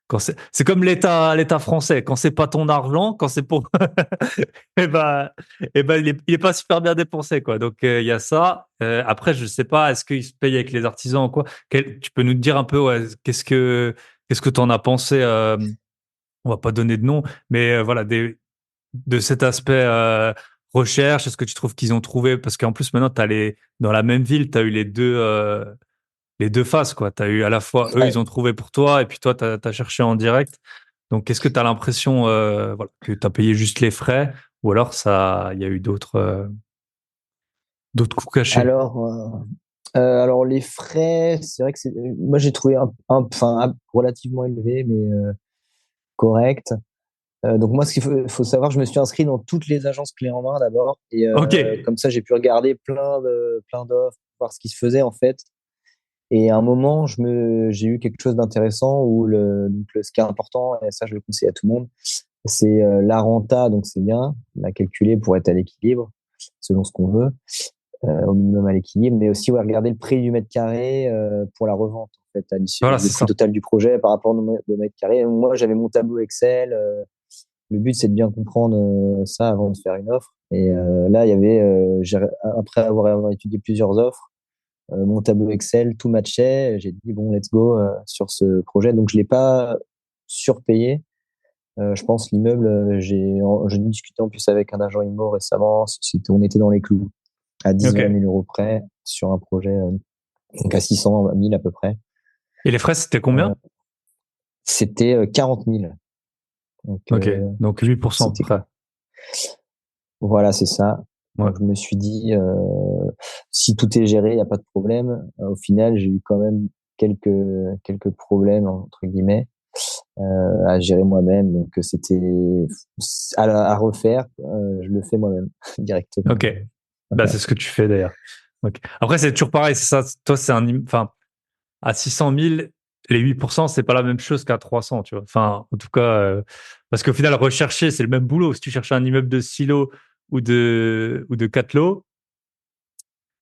quand c'est comme l'État français, quand c'est pas ton argent, quand c'est pour et ben il est pas super bien dépensé, quoi. Donc, il y a ça. Après, je sais pas, est-ce qu'il se paye avec les artisans ou quoi? Tu peux nous dire un peu, ouais, qu'est-ce que t'en as pensé, on va pas donner de nom, mais voilà, de cet aspect, recherche, est-ce que tu trouves qu'ils ont trouvé? Parce qu'en plus, maintenant, dans la même ville, tu as eu les deux faces, quoi. Tu as eu à la fois, eux, Ouais. ils ont trouvé pour toi, et puis toi, tu as cherché en direct. Donc, est-ce que tu as l'impression, voilà, que tu as payé juste les frais, ou alors il y a eu d'autres coûts cachés? Alors les frais, c'est vrai que moi j'ai trouvé enfin relativement élevé, mais correct. Donc moi, ce faut savoir, je me suis inscrit dans toutes les agences clés en main d'abord, et Ok. comme ça, j'ai pu regarder plein d'offres, voir ce qui se faisait en fait. Et à un moment, j'ai eu quelque chose d'intéressant où ce qui est important, et ça, je le conseille à tout le monde, c'est la renta, donc c'est bien, la calculer pour être à l'équilibre, selon ce qu'on veut, au minimum à l'équilibre, mais aussi ouais, regarder le prix du mètre carré pour la revente, en fait, Voilà, le c'est prix ça. total du projet par rapport au mètre carré. Moi, j'avais mon tableau Excel. Le but, c'est de bien comprendre ça avant de faire une offre. Et là, il y avait, après avoir étudié plusieurs offres, mon tableau Excel, tout matchait. J'ai dit, bon, let's go sur ce projet. Donc, je l'ai pas surpayé. Je pense l'immeuble, j'ai discuté en plus avec un agent IMO récemment. On était dans les clous, à 10-20 Ok. 000 euros près, sur un projet, donc à 600 000 à peu près. Et les frais, c'était Euh, combien? C'était 40 000. Donc, Ok. Donc, 8% à peu c'était, près. voilà, c'est ça. Ouais. Donc, je me suis dit, si tout est géré, il n'y a pas de problème. Au final, j'ai eu quand même quelques, quelques problèmes, entre guillemets, à gérer moi-même. Donc, c'était à refaire. Je le fais moi-même directement. Ok. Bah, c'est ce que tu fais d'ailleurs. Ok. Après, c'est toujours pareil. C'est ça. Toi, enfin, à 600 000, les 8%, c'est pas la même chose qu'à 300, tu vois. Enfin, en tout cas, parce qu'au final, rechercher, c'est le même boulot. Si tu cherches un immeuble de silo ou de 4 lots,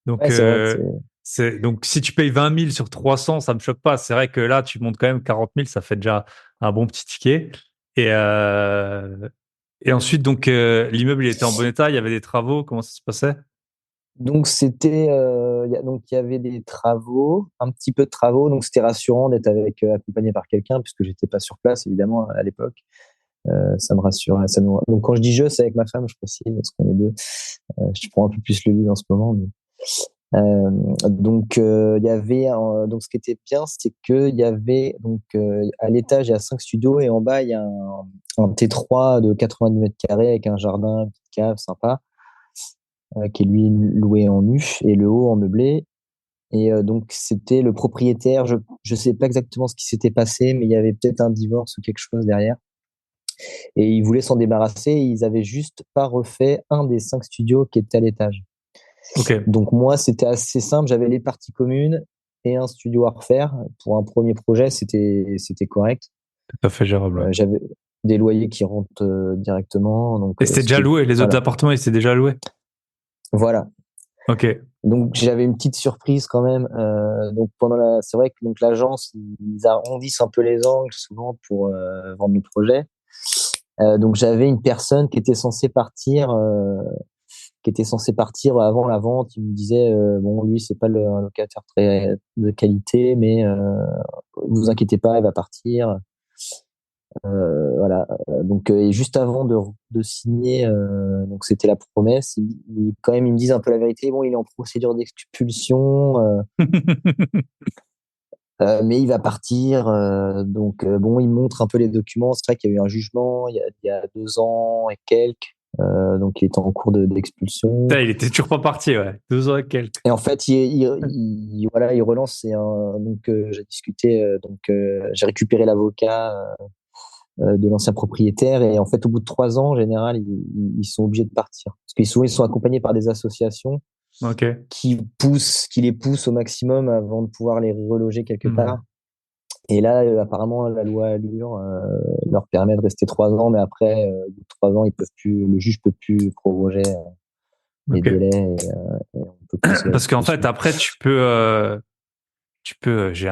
donc, Ouais, c'est vrai. donc, si tu payes 20 000 sur 300, ça me choque pas. C'est vrai que là, tu montes quand même 40 000, ça fait déjà un bon petit ticket. Et, et ensuite, donc, l'immeuble, il était en bon état, il y avait des travaux, comment ça se passait? Donc donc il y avait des travaux, un petit peu de travaux, donc c'était rassurant d'être accompagné par quelqu'un puisque j'étais pas sur place évidemment à l'époque. Ça me rassure. Donc quand je dis je, c'est avec ma femme, je précise, parce qu'on est deux. Je prends un peu plus le lead en ce moment. Mais... il y avait donc ce qui était bien, c'est que il y avait donc à l'étage il y a 5 studios et en bas il y a un T3 de 90 mètres carrés avec un jardin, une petite cave sympa qui est lui loué en nu et le haut en meublé. Et donc c'était le propriétaire. Je sais pas exactement ce qui s'était passé, mais il y avait peut-être un divorce ou quelque chose derrière. Et ils voulaient s'en débarrasser. Et ils avaient juste pas refait un des 5 studios qui était à l'étage. Ok. Donc moi, c'était assez simple. J'avais les parties communes et un studio à refaire. Pour un premier projet, c'était correct. Tout à fait gérable. Ouais. J'avais des loyers qui rentrent directement. Donc Et c'était déjà c'était loué, les autres voilà. appartements, ils étaient déjà loués. Voilà. Ok. Donc j'avais une petite surprise quand même. Donc c'est vrai que donc l'agence ils arrondissent un peu les angles souvent pour vendre le projet. Donc j'avais une personne qui était censé partir avant la vente. Il me disait bon lui c'est pas un locataire très de qualité, mais vous inquiétez pas, il va partir. Voilà. Donc et juste avant de signer, donc c'était la promesse. Quand même ils me disent un peu la vérité. Bon, il est en procédure d'expulsion, mais il va partir. Donc bon, il me montre un peu les documents. C'est vrai qu'il y a eu un jugement il y a 2 ans et quelques. Donc il était en cours d'expulsion. Putain, il était toujours pas parti, ouais. 2 ans et quelques. Et en fait, voilà, il relance. Donc, j'ai discuté. J'ai récupéré l'avocat de l'ancien propriétaire. Et en fait, au bout de 3 ans, en général, ils sont obligés de partir. Parce qu'ils souvent, ils sont accompagnés par des associations Ok. qui les poussent au maximum avant de pouvoir les reloger quelque Ouais. part. Et là, apparemment, la loi Allure leur permet de rester 3 ans, mais après, au bout de 3 ans, ils peuvent plus, le juge peut plus proroger les Ok. délais et on peut passer à Parce qu'en fait, l'expulsion. après, j'ai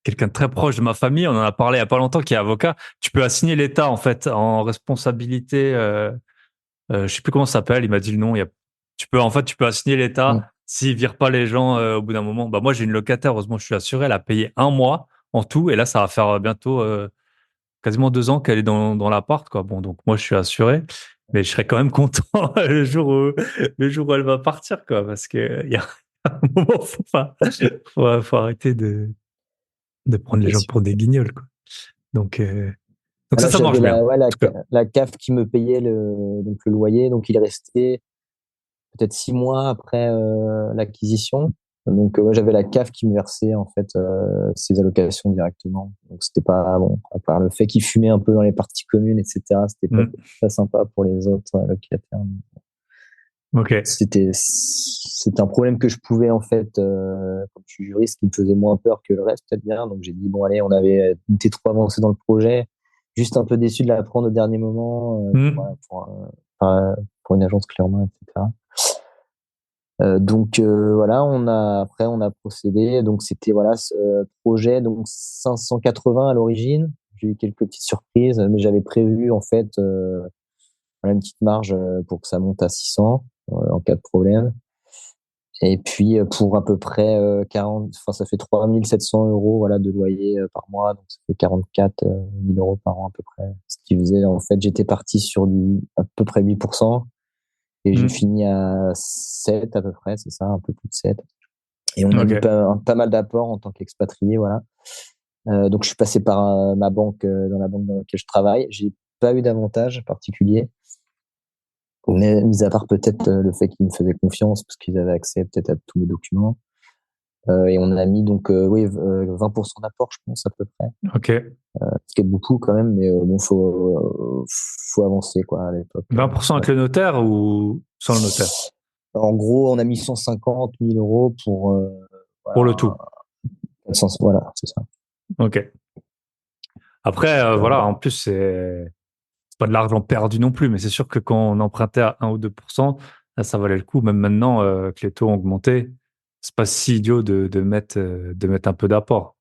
quelqu'un de très proche de ma famille, on en a parlé il y a pas longtemps, qui est avocat. Tu peux assigner l'État, en fait, en responsabilité, je sais plus comment ça s'appelle, il m'a dit le nom. Tu peux assigner Mm. l'État s'il vire pas les gens au bout d'un moment. Bah moi j'ai une locataire, heureusement je suis assuré, elle a payé 1 mois en tout et là ça va faire bientôt quasiment 2 ans qu'elle est dans l'appart quoi. Bon donc moi je suis assuré, mais je serais quand même content le jour où elle va partir quoi, parce que il y a un moment faut arrêter de prendre les C'est gens sûr. pour des guignols quoi. Donc euh, donc Là, ça j'avais marche bien en tout cas. la CAF qui me payait le loyer, donc il restait peut-être 6 mois après l'acquisition. Donc ouais, j'avais la CAF qui me versait en fait ses allocations directement. Donc c'était pas bon, à part le fait qu'il fumait un peu dans les parties communes, etc. C'était Mm. pas sympa pour les autres locataires. Ok. C'est un problème que je pouvais en fait, comme je suis juriste, qui me faisait moins peur que le reste peut-être bien. Donc j'ai dit bon allez, on avait été trop avancé dans le projet, juste un peu déçu de la prendre au dernier moment Mm. voilà, pour une agence clairement, etc. Voilà, on a procédé. Donc c'était voilà ce projet donc 580 à l'origine. J'ai eu quelques petites surprises, mais j'avais prévu en fait voilà, une petite marge pour que ça monte à 600 en cas de problème. Et puis pour à peu près 40, enfin ça fait 3 700 € voilà de loyer par mois, donc ça fait 44 000 € par an à peu près. Ce qui faisait en fait j'étais parti sur du à peu près 8% et j'ai Mm. fini à 7 à peu près, c'est ça, un peu plus de 7. Et on a mis Ok. pas mal d'apports en tant qu'expatrié, voilà. Donc je suis passé par ma banque dans la banque dans laquelle je travaille. J'ai pas eu d'avantage particulier. Mais mis à part peut-être le fait qu'ils me faisaient confiance parce qu'ils avaient accès peut-être à tous mes documents. Et on a mis donc oui 20% d'apport, je pense à peu près. Ok. Ce qui est beaucoup quand même, mais bon faut avancer quoi à l'époque. 20% Ouais. avec le notaire ou sans le notaire? En gros, on a mis 150 000 € pour Pour le voilà tout. 400, voilà c'est ça. Ok. Après, voilà, en plus, c'est pas de l'argent perdu non plus, mais c'est sûr que quand on empruntait à 1 ou 2%, là, ça valait le coup. Même maintenant que les taux ont augmenté, c'est pas si idiot de mettre un peu d'apport.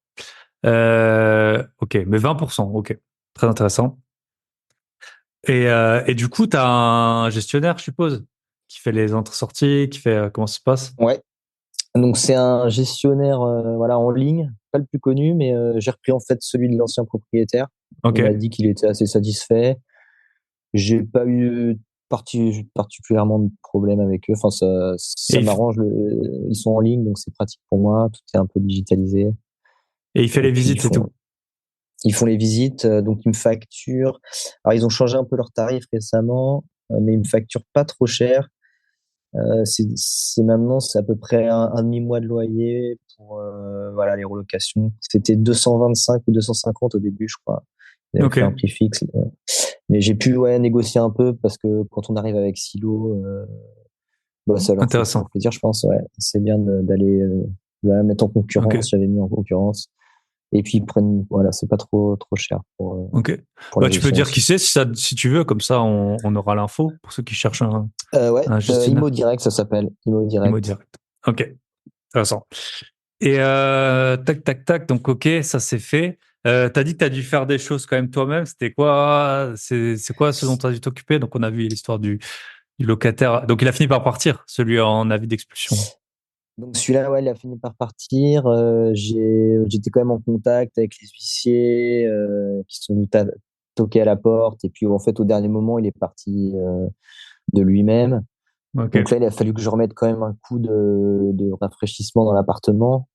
Ok, mais 20%, ok. Très intéressant. Et du coup, tu as un gestionnaire, je suppose, qui fait les entrées-sorties, qui fait comment ça se passe? Ouais. Donc c'est un gestionnaire voilà en ligne, pas le plus connu, mais j'ai repris en fait celui de l'ancien propriétaire. Ok. Il m'a dit qu'il était assez satisfait. J'ai pas eu particulièrement de problème avec eux. Enfin, Et ça m'arrange. Ils sont en ligne, donc c'est pratique pour moi. Tout est un peu digitalisé. il fait Et les puis visites, c'est tout. ils font les visites, donc ils me facturent. Alors ils ont changé un peu leurs tarifs récemment, mais ils me facturent pas trop cher. Maintenant c'est à peu près un demi-mois de loyer pour voilà les relocations. C'était 225 ou 250 au début, je crois. Ils avaient Ok. fait un prix fixe. Mais j'ai pu négocier un peu parce que quand on arrive avec Silo, ça leur fait toujours Intéressant. plaisir, je pense. Ouais, c'est bien d'aller mettre en Ok. concurrence. J'avais mis en concurrence. Et puis ils prennent, voilà, c'est pas trop cher Ok. pour la Bah, tu peux gestion dire qui aussi. c'est si tu veux, comme ça on aura l'info pour ceux qui cherchent un Imo gestionnaire. Direct, ça s'appelle. Imo Imo Direct. direct. Ok. Intéressant. Et tac, tac, tac. Donc, ok, ça c'est fait. T'as dit que t'as dû faire des choses quand même toi-même. C'était quoi? C'est quoi ce dont t'as dû t'occuper? Donc, on a vu l'histoire du locataire. Donc, il a fini par partir, celui en avis d'expulsion. Donc celui-là, ouais, il a fini par partir. J'étais quand même en contact avec les huissiers qui sont venus toquer à la porte. Et puis en fait, au dernier moment, il est parti de lui-même. Ok. Donc là, il a fallu que je remette quand même un coup de rafraîchissement dans l'appartement.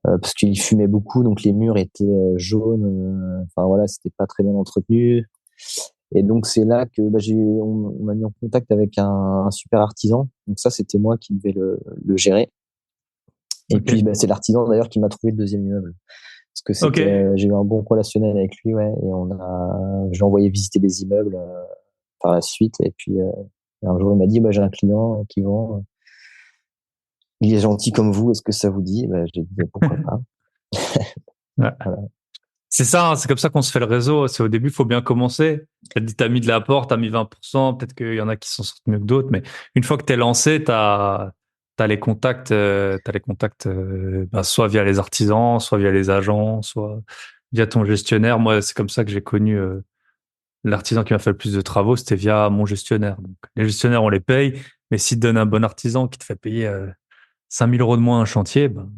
Parce qu'il fumait beaucoup, donc les murs étaient jaunes. Enfin voilà, c'était pas très bien entretenu. Et donc c'est là que on m'a mis en contact avec un super artisan. Donc ça, c'était moi qui devais le gérer. Et Ok. puis c'est l'artisan d'ailleurs qui m'a trouvé le deuxième immeuble. Parce que Ok. j'ai eu un bon relationnel avec lui, ouais. Et j'ai envoyé visiter des immeubles par la suite. Et puis un jour, il m'a dit, j'ai un client qui vend. Il est gentil comme vous. Est-ce que ça vous dit? J'ai dit pourquoi pas. Ouais. Voilà. C'est ça, hein, c'est comme ça qu'on se fait le réseau. C'est au début, il faut bien commencer. T'as dit, t'as mis de l'apport, t'as mis 20%. Peut-être qu'il y en a qui s'en sortent mieux que d'autres, mais une fois que t'es lancé, t'as les contacts, bah, soit via les artisans, soit via les agents, soit via ton gestionnaire. Moi, c'est comme ça que j'ai connu l'artisan qui m'a fait le plus de travaux, c'était via mon gestionnaire. Donc, les gestionnaires, on les paye, mais s'ils te donnent un bon artisan qui te fait payer 5 000 € de moins un chantier, ben,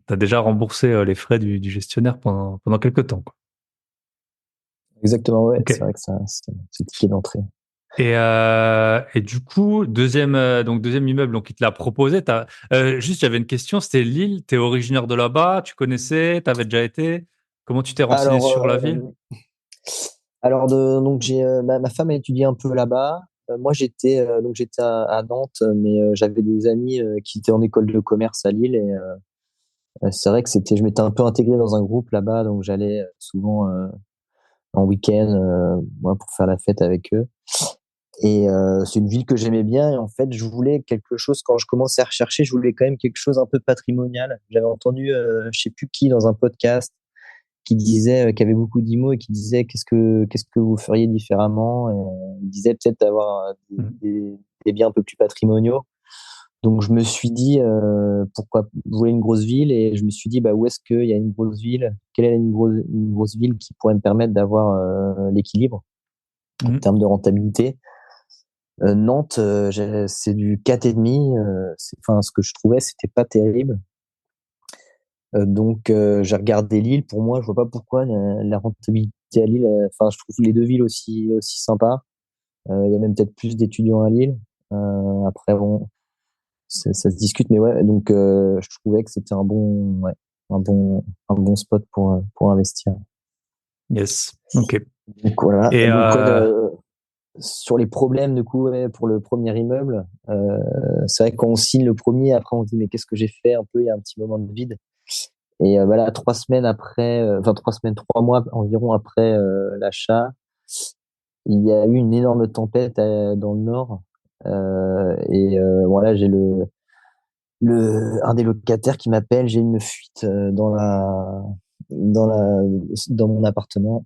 t'as déjà remboursé les frais du gestionnaire pendant quelques temps, quoi. Exactement, ouais. Ok. C'est vrai que c'est le ticket d'entrée. Et du coup, deuxième immeuble, donc il te l'a proposé. Juste, j'avais une question. C'était Lille. T'es originaire de là-bas. Tu connaissais. T'avais déjà été. Comment tu t'es renseigné Alors, sur la ville? donc ma femme a étudié un peu là-bas. Moi, j'étais à Nantes, mais j'avais des amis qui étaient en école de commerce à Lille et c'est vrai que je m'étais un peu intégré dans un groupe là-bas, donc j'allais souvent en week-end pour faire la fête avec eux. Et c'est une ville que j'aimais bien. Et en fait, je voulais quelque chose, quand je commençais à rechercher, je voulais quand même quelque chose un peu patrimonial. J'avais entendu, je sais plus qui, dans un podcast, qui disait, qui avait beaucoup d'IMO et qui disait qu'est-ce que vous feriez différemment. Et, il disait peut-être d'avoir Mhm. des biens un peu plus patrimoniaux. Donc je me suis dit, pourquoi je voulais une grosse ville et je me suis dit, où est-ce qu'il y a une grosse ville? Quelle est une grosse ville qui pourrait me permettre d'avoir l'équilibre en Mhm. termes de rentabilité? Nantes, c'est du 4,5. Enfin, ce que je trouvais, c'était pas terrible. Donc, j'ai regardé Lille. Pour moi, je vois pas pourquoi la rentabilité à Lille. Enfin, je trouve les deux villes aussi sympas. Il y a même peut-être plus d'étudiants à Lille. Après, bon, ça se discute, mais ouais. Donc, je trouvais que c'était un bon spot pour investir. Yes. Ok. Donc voilà. Et Donc ouais, sur les problèmes du coup pour le premier immeuble, c'est vrai que quand on signe le premier, après on se dit mais qu'est-ce que j'ai fait un peu, il y a un petit moment de vide. Et voilà, 3 semaines après, enfin 3 semaines, 3 mois environ après l'achat, il y a eu une énorme tempête dans le nord. Et voilà, j'ai un des locataires qui m'appelle, j'ai une fuite dans mon appartement.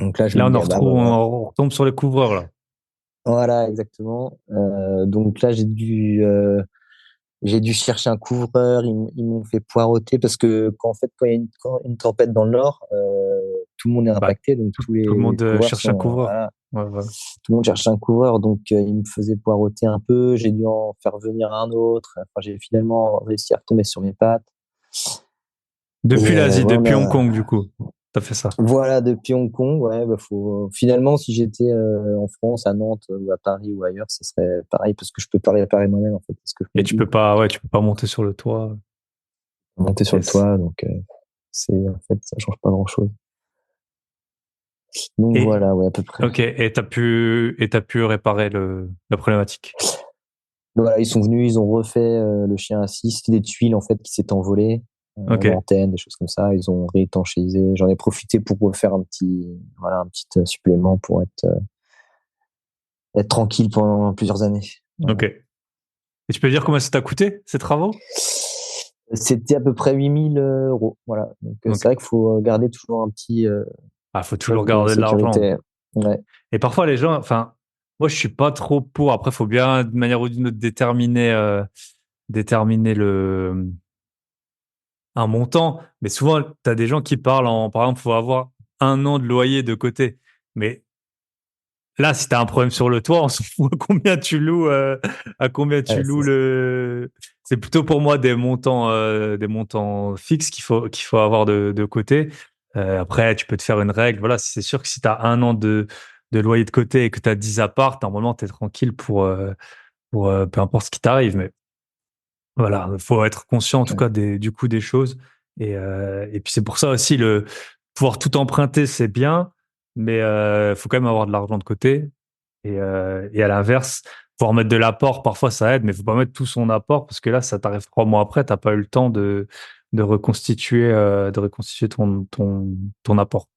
Donc là, je me là, dis, ah bah, on retombe sur les couvreurs là. voilà, exactement. Donc là, j'ai dû chercher un couvreur. Ils m'ont fait poireauter parce que quand il y a une tempête dans le nord, tout le monde est Bah, impacté. Donc tout le les monde couvreurs cherche un sont, couvreur. voilà, Ouais, voilà. tout le monde cherche un couvreur. Donc ils me faisaient poireauter un peu. J'ai dû en faire venir un autre. Enfin, j'ai finalement réussi à retomber sur mes pattes. Depuis Et l'Asie, ouais, depuis Hong Kong, du coup. t'as fait ça. Voilà, depuis Hong Kong, ouais, bah faut finalement si j'étais en France, à Nantes ou à Paris ou ailleurs, ce serait pareil parce que je peux pas réparer moi-même en fait, c'est ce que je Et me dis. tu peux pas monter sur le toit. Monter sur le Yes. toit, donc c'est en fait ça change pas grand-chose. Donc Et, voilà, ouais, à peu près. ok. Et t'as pu réparer la problématique. Voilà, ils sont venus, ils ont refait le chien assis. C'était des tuiles en fait qui s'étaient envolées, Ok. l'antenne, des choses comme ça. Ils ont réétanchéisé. J'en ai profité pour refaire voilà, un petit supplément pour être tranquille pendant plusieurs années. Voilà. Ok. Et tu peux dire combien ça t'a coûté, ces travaux? C'était à peu près 8 000 euros. Voilà. Donc Ok. c'est vrai qu'il faut garder toujours un petit Ah, faut toujours poche de garder de l'argent. sécurité. Ouais. Et parfois, les gens, enfin, moi, je suis pas trop pour. Après, faut bien, d'une manière ou d'une autre, déterminer un montant. Mais souvent, tu as des gens qui parlent par exemple, faut avoir 1 an de loyer de côté. Mais là, si tu as un problème sur le toit, on s'en fout à combien tu loues, à combien tu Ouais, loues le. C'est plutôt pour moi des montants fixes qu'il faut avoir de côté. Après, tu peux te faire une règle. Voilà, c'est sûr que si tu as 1 an de loyer de côté et que tu as 10 apparts, normalement, tu es tranquille pour peu importe ce qui t'arrive. Mais voilà, il faut être conscient en tout ouais, cas du coût des choses. Et puis c'est pour ça aussi pouvoir tout emprunter, c'est bien, mais faut quand même avoir de l'argent de côté. Et à l'inverse, pouvoir mettre de l'apport, parfois ça aide, mais faut pas mettre tout son apport parce que là, ça t'arrive 3 mois après, t'as pas eu le temps de reconstituer ton apport.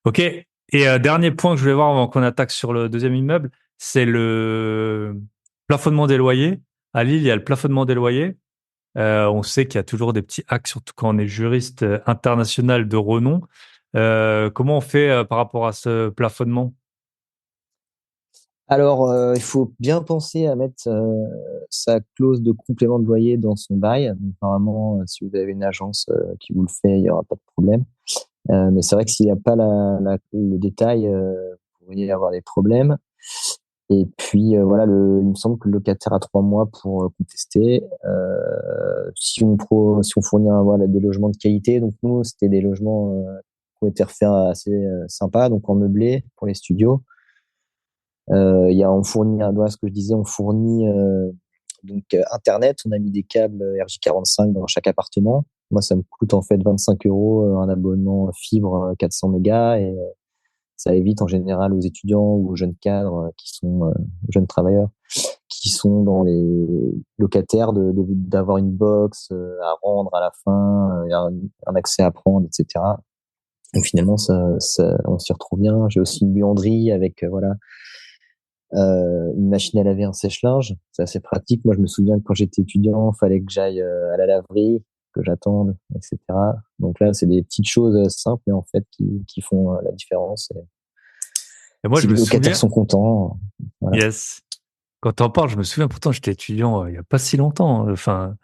Ok. Et dernier point que je voulais voir avant qu'on attaque sur le deuxième immeuble, c'est le plafonnement des loyers. À Lille, il y a le plafonnement des loyers. On sait qu'il y a toujours des petits hacks, surtout quand on est juriste international de renom. Comment on fait par rapport à ce plafonnement? alors, il faut bien penser à mettre sa clause de complément de loyer dans son bail. Donc, normalement, si vous avez une agence qui vous le fait, il n'y aura pas de problème. Mais c'est vrai que s'il n'y a pas le détail, vous pourriez avoir des problèmes. Et puis, voilà, il me semble que le locataire a 3 mois pour contester. Si on fournit voilà, des logements de qualité, donc nous, c'était des logements qui ont été refaits assez sympas, donc en meublé pour les studios. On fournit, voilà ce que je disais, on fournit donc Internet. On a mis des câbles RJ45 dans chaque appartement. Moi, ça me coûte en fait 25 euros un abonnement fibre 400 mégas et ça évite en général aux étudiants ou aux jeunes cadres aux jeunes travailleurs qui sont dans les locataires d'avoir une box à rendre à la fin, un accès à prendre, etc. Donc finalement, on s'y retrouve bien. J'ai aussi une buanderie avec voilà une machine à laver, un sèche-linge. C'est assez pratique. Moi, je me souviens que quand j'étais étudiant, il fallait que j'aille à la laverie, que j'attende, etc. Donc là, c'est des petites choses simples, mais en fait, qui font la différence. Et Et moi, si je les me locataires souviens, sont contents, voilà. yes, quand t'en parles, je me souviens pourtant, j'étais étudiant il y a pas si longtemps, enfin,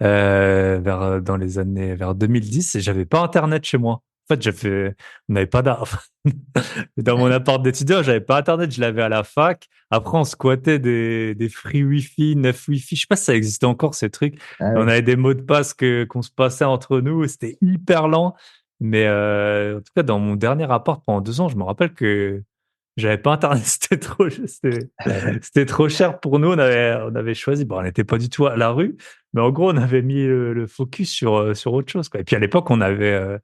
dans les années, vers 2010, et j'avais pas Internet chez moi. En fait, on n'avait pas dans mon appart d'étudiant, j'avais pas Internet, je l'avais à la fac. Après, on squattait des free Wi-Fi, 9 Wi-Fi. Je sais pas si ça existait encore, ces trucs. Et Ah on oui. avait des mots de passe qu'on se passait entre nous. Et c'était hyper lent. Mais en tout cas, dans mon dernier appart pendant 2 ans, je me rappelle que j'avais pas Internet. C'était trop cher pour nous. On avait choisi. Bon, on n'était pas du tout à la rue. Mais en gros, on avait mis le focus sur autre chose, quoi. Et puis à l'époque, on n'avait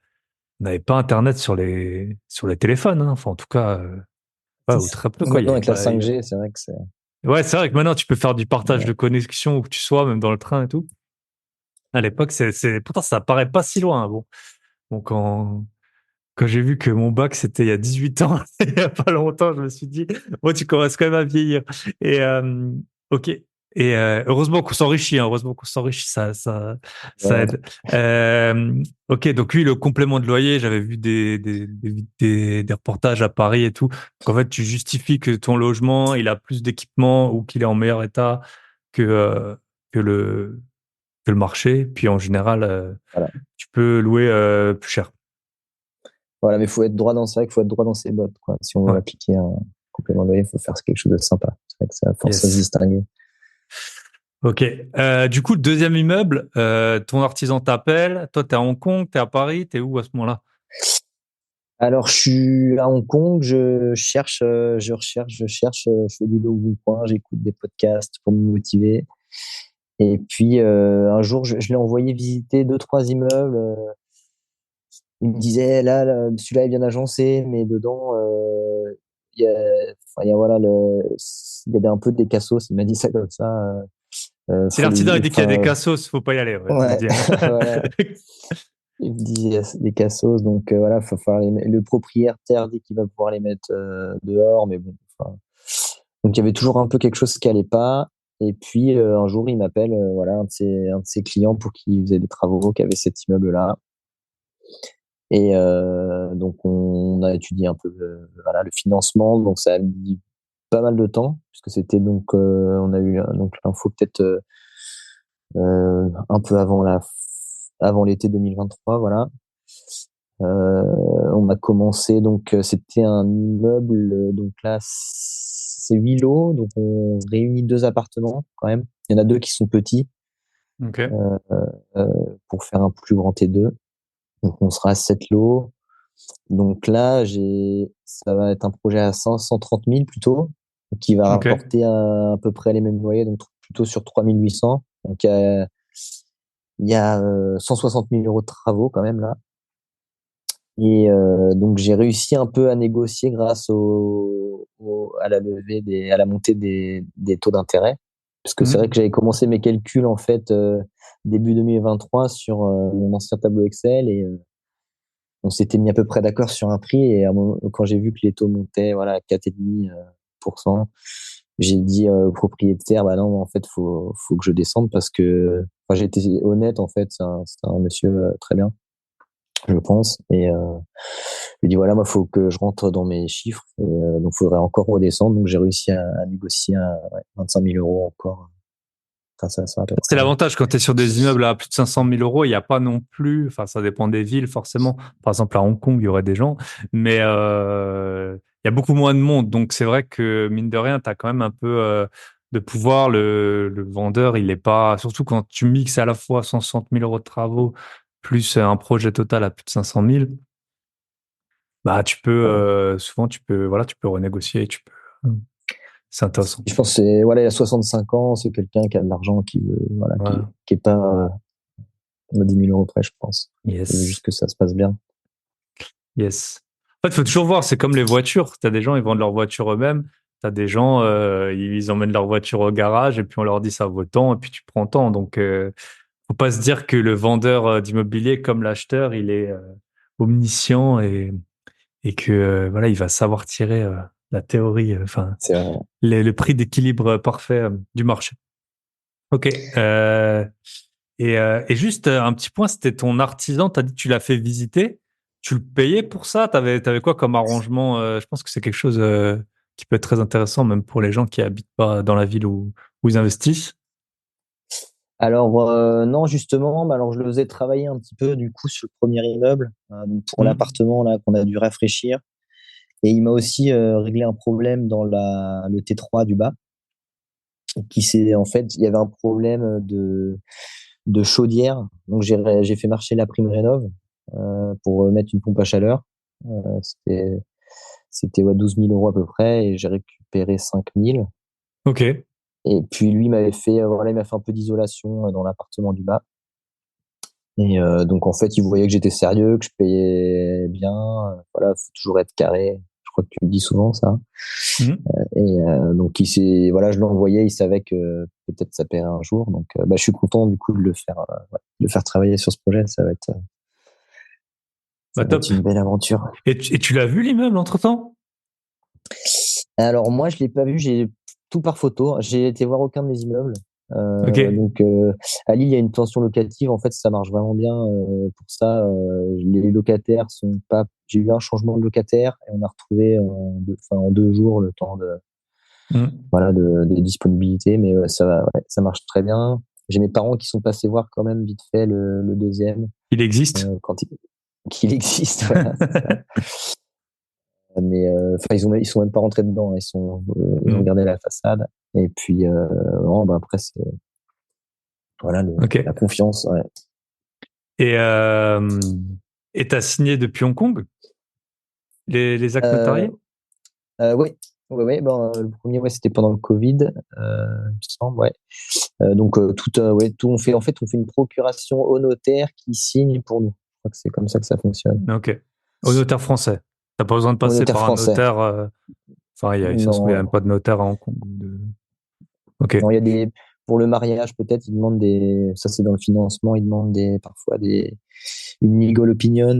pas Internet sur les téléphones, hein. Enfin, en tout cas, ouais, ou très peu, quoi. Il y Maintenant, avait avec la pas. 5G, c'est vrai que c'est. Ouais, c'est vrai que maintenant, tu peux faire du partage Ouais. de connexion où que tu sois, même dans le train et tout. À l'époque, pourtant, ça paraît pas si loin, hein. Bon, quand j'ai vu que mon bac, c'était il y a 18 ans, il y a pas longtemps, je me suis dit, bon, tu commences quand même à vieillir. Et, ok. Et heureusement qu'on s'enrichit, hein. Heureusement qu'on s'enrichit, ça Ouais. aide. Ok, donc oui, le complément de loyer, j'avais vu des reportages à Paris et tout. Donc en fait, tu justifies que ton logement, il a plus d'équipement ou qu'il est en meilleur état que, euh, que le, que le marché. Puis en général, Voilà. tu peux louer plus cher. Voilà, mais faut être droit dans, c'est vrai qu'il faut être droit dans ses bottes, quoi. Si on veut Ouais. appliquer un complément de loyer, il faut faire quelque chose de sympa. C'est vrai que ça force à se Yes. distinguer. Ok. Du coup, le deuxième immeuble, ton artisan t'appelle. Toi, t'es à Hong Kong, t'es à Paris, t'es où à ce moment-là? Alors, je suis à Hong Kong, je fais du Le Bon Coin, j'écoute des podcasts pour me motiver. Et puis, un jour, je l'ai envoyé visiter deux, trois immeubles. Il me disait, là, celui-là est bien agencé, mais dedans, il y a, enfin, voilà, il y a un peu des cassos. Il m'a dit ça comme ça. Si l'artisan dit qu'il y a des Enfin, cassos, faut pas y aller, ouais, faut ouais, dire. voilà. Il me dit des cassos, donc voilà, faut falloir le propriétaire dit qu'il va pouvoir les mettre dehors, mais bon. Enfin, donc il y avait toujours un peu quelque chose qui allait pas. Et puis un jour, il m'appelle, voilà, un de ses clients pour qui faisait des travaux, qui avait cet immeuble-là. Et donc on a étudié un peu voilà, le financement, donc ça a mis pas mal de temps, puisque c'était donc on a eu donc l'info peut-être un peu avant l'été 2023, voilà. On a commencé, donc c'était un immeuble, donc là c'est 8 lots, donc on réunit deux appartements quand même. Il y en a deux qui sont petits Ok, euh, pour faire un plus grand T2. Donc on sera à 7 lots. Donc là, ça va être un projet à 130 000 plutôt, qui va ok, rapporter à peu près les mêmes loyers, donc plutôt sur 3 800. Donc il y a 160 000 euros de travaux quand même là. Et donc j'ai réussi un peu à négocier grâce à la à la montée des taux d'intérêt. Parce que c'est vrai que mhm, j'avais commencé mes calculs en fait début 2023 sur mon ancien tableau Excel et on s'était mis à peu près d'accord sur un prix. Et à un moment, quand j'ai vu que les taux montaient, voilà, à 4,5%, j'ai dit au propriétaire, bah non, en fait, faut que je descende parce que, enfin, j'ai été honnête, en fait, c'est un monsieur très bien, je pense. Et je lui ai dit, voilà, moi, faut que je rentre dans mes chiffres. Et, donc, il faudrait encore redescendre. Donc, j'ai réussi à négocier 25 000 euros encore grâce à ça, à peu c'est près. l'avantage quand tu es sur des immeubles à plus de 500 000 euros, il n'y a pas non plus, enfin ça dépend des villes forcément. Par exemple à Hong Kong, il y aurait des gens, mais il y a beaucoup moins de monde. Donc c'est vrai que mine de rien, tu as quand même un peu de pouvoir. Le vendeur, il n'est pas, surtout quand tu mixes à la fois 160 000 euros de travaux plus un projet total à plus de 500 000, bah tu peux, Ouais. souvent voilà, tu peux renégocier, tu peux. C'est intéressant. Je pense que c'est, voilà, il a 65 ans, c'est quelqu'un qui a de l'argent, qui veut, voilà, Voilà. qui est pas, à 10 000 euros près, je pense. Il veut Yes. juste que ça se passe bien. Yes. En fait, il faut toujours voir, c'est comme les voitures. Tu as des gens, ils vendent leur voiture eux-mêmes. Tu as des gens, ils emmènent leur voiture au garage et puis on leur dit ça vaut tant et puis tu prends tant. Donc, faut pas se dire que le vendeur d'immobilier, comme l'acheteur, il est omniscient et que voilà, il va savoir tirer la théorie, enfin, C'est vrai. le prix d'équilibre parfait du marché. Ok. Et juste un petit point, c'était ton artisan, tu as dit que tu l'as fait visiter. Tu le payais pour ça? T'avais quoi comme arrangement? Je pense que c'est quelque chose qui peut être très intéressant, même pour les gens qui habitent pas dans la ville où ils investissent. Alors, non, justement, bah, alors je le faisais travailler un petit peu, du coup, sur le premier immeuble, donc pour Mhm. l'appartement, là, qu'on a dû rafraîchir. Et il m'a aussi réglé un problème dans le T3 du bas, en fait, il y avait un problème de chaudière. Donc, j'ai fait marcher la prime rénov, pour mettre une pompe à chaleur. Euh, c'était, c'était ouais, 12 000 euros à peu près et j'ai récupéré 5 000. Ok. Et puis lui voilà, il m'a fait un peu d'isolation dans l'appartement du bas. Et donc en fait, il voyait que j'étais sérieux, que je payais bien. Voilà, faut toujours être carré. Je crois que tu le dis souvent ça. Mhm. Et donc voilà, je l'envoyais, il savait que peut-être ça paierait un jour. Donc bah, je suis content du coup de ouais, de le faire travailler sur ce projet. Bah Ça va être top. une belle aventure. Et tu l'as vu l'immeuble entre-temps? Alors moi, je l'ai pas vu, j'ai tout par photo. J'ai été voir aucun de mes immeubles. Ok. Donc à Lille, il y a une tension locative. En fait, ça marche vraiment bien pour ça. Les locataires sont pas. J'ai eu un changement de locataire et on a retrouvé en 2 jours le temps de Mhm. voilà des disponibilités. Mais ouais, ça marche très bien. J'ai mes parents qui sont passés voir quand même vite fait le deuxième Il existe. quand qu'il existe. Voilà, c'est ça. Mais enfin, ils sont même pas rentrés dedans, hein. Ils ont Mhm. regardé la façade. Et puis, non, bah après, c'est, voilà, la Ok. confiance, ouais. Et et t'as signé depuis Hong Kong? les actes Euh, notariés? oui, oui, bon, le premier, ouais, c'était pendant le Covid, il me semble, ouais. Donc, ouais, tout, on fait une procuration au notaire qui signe pour nous. Je crois que c'est comme ça que ça fonctionne. Ok. Au notaire français. T'as pas besoin de Au passer notaire par un français. notaire. Enfin, ça se trouve, il n'y a même Non, pas de notaire à Hong Kong. Ok. non, il y a pour le mariage, peut-être, ils demandent ça c'est dans le financement, ils demandent parfois une legal opinion,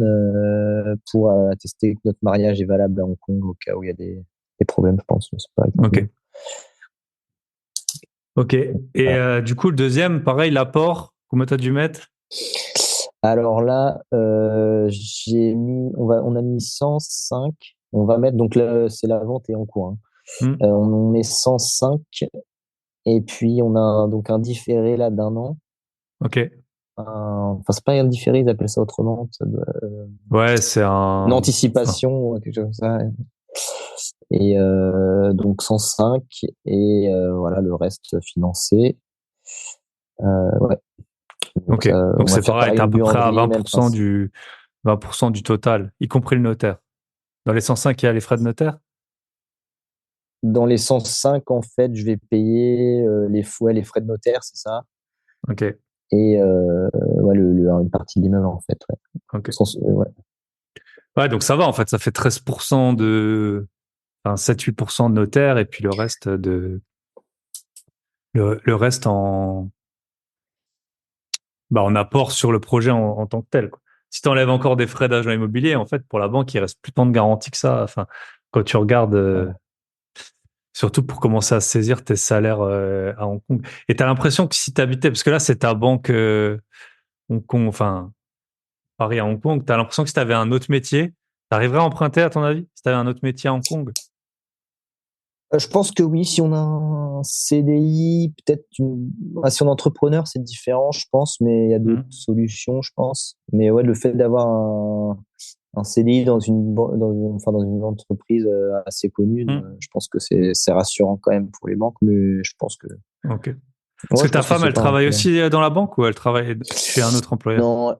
pour attester que notre mariage est valable à Hong Kong au cas où il y a des problèmes, je pense. Je sais pas Ok. exactement. Ok. Et Voilà. du coup, le deuxième, pareil, l'apport, combien t'as dû mettre? Alors là, on a mis 105. On va mettre, donc là, c'est la vente est en cours, hein. Hmm. On met 105 et puis on a donc un différé là d'un an. Ok. Enfin, c'est pas un différé, ils appellent ça autrement. Ouais, c'est Une un. Enfin, anticipation ou quelque chose comme ça. Et donc 105 et voilà le reste financé. Ouais. Donc ok. ça, Donc on va c'est faire pareil, pareil t'es à une peu près à buanderie, même principe. 20% du total, y compris le notaire. Dans les 105, il y a les frais de notaire? Dans les 105, en fait, je vais payer les frais de notaire, c'est ça, Ok. et ouais, une partie de l'immeuble en fait. Ouais. Ok. Ouais. Ouais, donc ça va, en fait, ça fait 13% enfin, 7-8% de notaire et puis le reste en apport sur le projet en tant que tel, quoi. Si tu enlèves encore des frais d'agent immobilier, en fait, pour la banque, il reste plus tant de garantie que ça. Enfin, quand tu regardes, Ouais. surtout pour commencer à saisir tes salaires à Hong Kong. Et tu as l'impression que si tu habitais, parce que là, c'est ta banque Hong Kong, enfin, Paris à Hong Kong, tu as l'impression que si tu avais un autre métier, tu arriverais à emprunter, à ton avis, si tu avais un autre métier à Hong Kong? Je pense que oui, si on a un CDI, si on est entrepreneur, c'est différent, je pense, mais il y a d'autres Hmm. solutions, je pense. Mais ouais, le fait d'avoir un CDI enfin, dans une entreprise assez connue, Hmm. je pense que c'est rassurant quand même pour les banques, mais je pense que, Ok. Est-ce ouais, que je ta pense que femme, c'est elle pas un travaille problème. aussi dans la banque ou elle travaille chez un autre employeur? Non,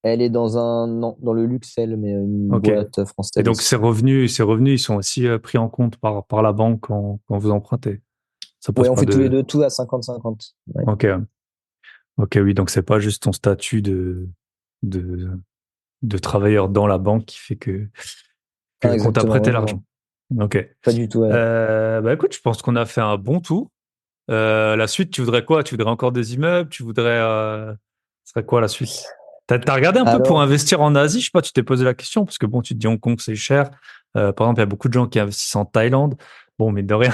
elle est non, dans le luxe, elle, mais une Ok. boîte Et donc, française. ces revenus, ils sont aussi pris en compte par la banque quand vous empruntez. Ça Ouais, pose on pas fait tous les de. deux tout à 50-50. Ouais. Ok. Ok, oui. Donc, c'est pas juste ton statut de, de travailleur dans la banque qui fait Ah, qu'on t'a exactement, prêté ouais, non, l'argent. non, Ok. pas du tout. Ouais. Bah écoute, je pense qu'on a fait un bon tour. La suite, tu voudrais quoi? Tu voudrais encore des immeubles? Tu voudrais. Ce serait quoi la suite? T'as regardé un peu pour Alors, investir en Asie? Je sais pas, tu t'es posé la question, parce que bon, tu te dis Hong Kong, c'est cher. Par exemple, il y a beaucoup de gens qui investissent en Thaïlande. Bon, mais de rien,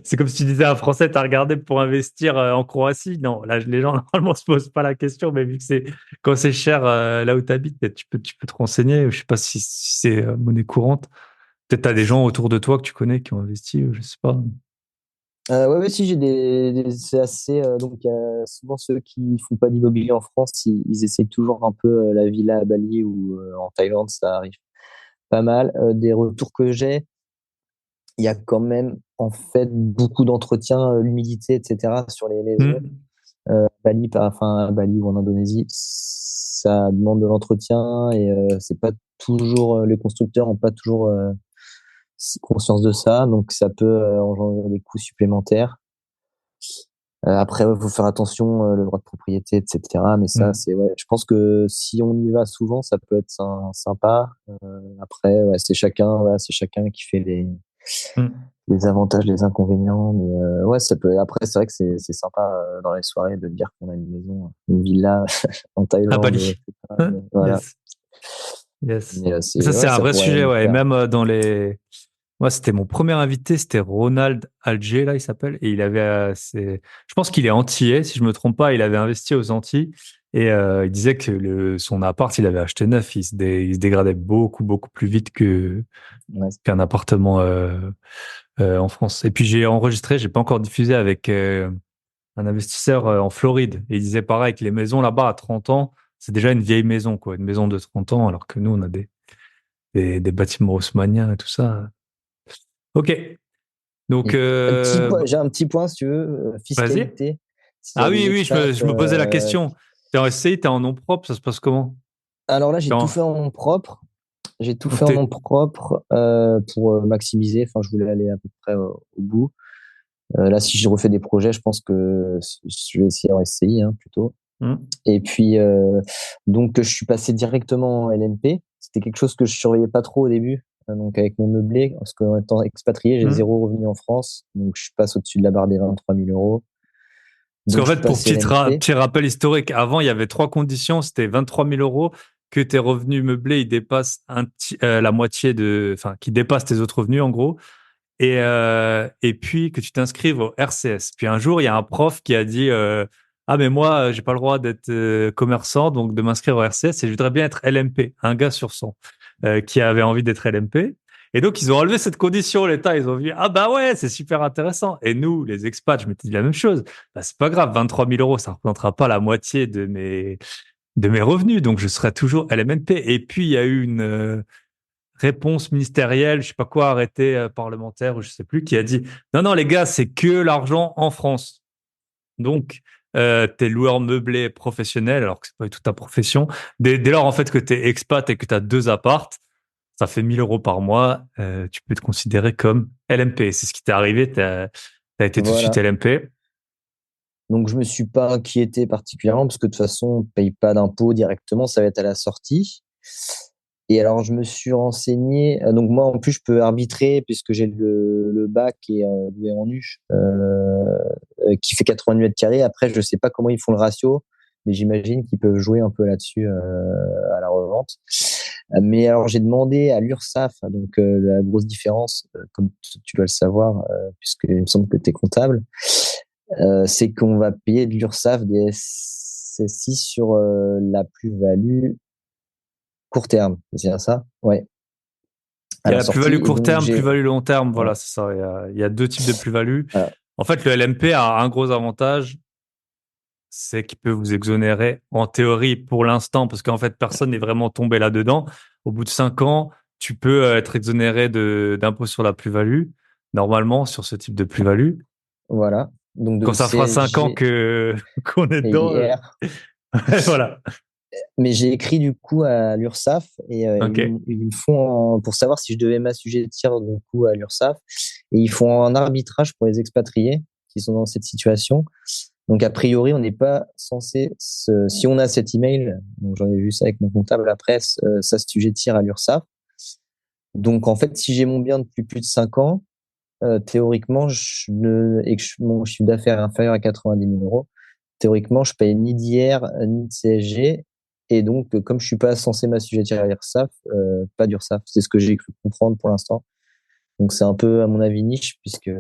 c'est comme si tu disais à un Français, t'as regardé pour investir en Croatie. Non, là, les gens, normalement, se posent pas la question, mais vu que quand c'est cher là où tu habites, tu peux te renseigner. Je sais pas si c'est monnaie courante. Peut-être t'as des gens autour de toi que tu connais qui ont investi, je sais pas. ouais, ouais, si j'ai c'est assez. Donc, il y a souvent ceux qui font pas d'immobilier en France, ils essayent toujours un peu la villa à Bali ou en Thaïlande, ça arrive pas mal. Des retours que j'ai, il y a quand même en fait beaucoup d'entretiens, l'humidité, etc. sur les maisons. Hmm. Bali, enfin à Bali ou en Indonésie, ça demande de l'entretien et c'est pas toujours les constructeurs ont pas toujours conscience de ça, donc ça peut engendrer des coûts supplémentaires. Après, il faut faire attention, le droit de propriété, etc. Mais ça, Hmm. c'est ouais. Je pense que si on y va souvent, ça peut être sympa. Après, ouais, c'est chacun qui fait Hmm. les avantages, les inconvénients. Mais ouais, ça peut. Après, c'est vrai que c'est sympa dans les soirées de dire qu'on a une maison, une villa en À Thaïlande, Bali. etc. Voilà. Yes. Yes. Mais Ça, c'est un ça vrai pourrait sujet, le ouais. Et faire. même moi, c'était mon premier invité, c'était Ronald Alger, là, il s'appelle. Et il avait, je pense qu'il est antillais, si je me trompe pas. Il avait investi aux Antilles. Et il disait que son appart, il avait acheté neuf. Il se dégradait beaucoup, beaucoup plus vite Ouais. qu'un appartement en France. Et puis, j'ai pas encore diffusé avec un investisseur en Floride. Et il disait pareil que les maisons là-bas à 30 ans, c'est déjà une vieille maison, quoi. Une maison de 30 ans, alors que nous, on a des bâtiments haussmanniens et tout ça. Ok. Donc, Et j'ai un petit point, si tu veux, vas-y. fiscalité. S'il y Ah a oui, des oui, expats. je me posais la question. T'es en SCI, t'es en nom propre, ça se passe comment? Alors là, T'es j'ai tout en- fait en nom propre. J'ai tout Donc, fait en nom propre pour maximiser. Enfin, je voulais aller à peu près au bout. Là, si je refais des projets, je pense que je vais essayer en SCI hein, plutôt. Hmm. Et puis, donc, je suis passé directement en LNP. C'était quelque chose que je surveillais pas trop au début. Donc, avec mon meublé, parce qu'en étant expatrié, j'ai Hmm. zéro revenu en France. Donc, je passe au-dessus de la barre des 23 000 euros. Parce Donc, qu'en je suis fait, pour passé LNP. petit rappel historique, avant, il y avait trois conditions. C'était 23 000 euros, que tes revenus meublés, ils dépassent la moitié enfin, qui dépassent tes autres revenus, en gros. Et puis que tu t'inscrives au RCS. Puis un jour, il y a un prof qui a dit ah, mais moi, j'ai pas le droit d'être commerçant, donc de m'inscrire au RCS et je voudrais bien être LMP, un gars sur 100 qui avait envie d'être LMP. Et donc, ils ont enlevé cette condition, l'État. Ils ont vu, ah bah ouais, c'est super intéressant. Et nous, les expats, je m'étais dit la même chose. Bah, c'est pas grave, 23 000 euros, ça représentera pas la moitié de mes revenus. Donc, je serai toujours LMNP. Et puis, il y a eu une réponse ministérielle, je sais pas quoi, arrêté parlementaire ou je sais plus, qui a dit non, non, les gars, c'est que l'argent en France. Donc, t'es loueur meublé professionnel, alors que c'est pas du tout ta profession. Dès lors, en fait, que t'es expat et que t'as deux appartes, ça fait 1 000 euros par mois, tu peux te considérer comme LMP. C'est ce qui t'est arrivé, t'as été tout de suite Voilà. LMP. Donc, je me suis pas inquiété particulièrement parce que de toute façon, on paye pas d'impôts directement. Ça va être à la sortie. Et alors, je me suis renseigné. Donc, moi, en plus, je peux arbitrer puisque j'ai le bac et loué en U qui fait 80 mètres carrés. Après, je sais pas comment ils font le ratio, mais j'imagine qu'ils peuvent jouer un peu là-dessus à la revente. Mais alors, j'ai demandé à l'URSSAF, donc la grosse différence, comme tu dois le savoir, puisqu'il me semble que tu es comptable, c'est qu'on va payer de l'URSSAF des SSI sur la plus-value court terme. C'est bien ça? Ouais. Il À y a la la plus-value sortie. Et court donc, terme, j'ai. plus-value long terme. Ouais, Voilà, c'est ça. Il y a deux types de plus-value. voilà. En fait, le LMP a un gros avantage, c'est qu'il peut vous exonérer en théorie pour l'instant, parce qu'en fait, personne n'est vraiment tombé là-dedans. Au bout de 5 ans, tu peux être exonéré d'impôt sur la plus-value, normalement, sur ce type de plus-value. Voilà. Donc, Quand de ça fera 5 ans CSG qu'on est et dedans, IR. voilà. Mais j'ai écrit du coup à l'URSSAF et OK. ils me font pour savoir si je devais m'assujettir du coup à l'URSSAF et ils font un arbitrage pour les expatriés qui sont dans cette situation. Donc a priori, on n'est pas censé si on a cet email, donc j'en ai vu ça avec mon comptable après, s'assujettir à l'URSSAF. Donc en fait, si j'ai mon bien depuis plus de 5 ans, théoriquement, et que mon chiffre d'affaires est inférieur à 90 000 euros, théoriquement, je paye ni d'IR ni de CSG. Et donc, comme je suis pas censé m'assujettir à l'URSSAF, pas d'URSSAF. C'est ce que j'ai cru comprendre pour l'instant. Donc, c'est un peu, à mon avis, niche, puisque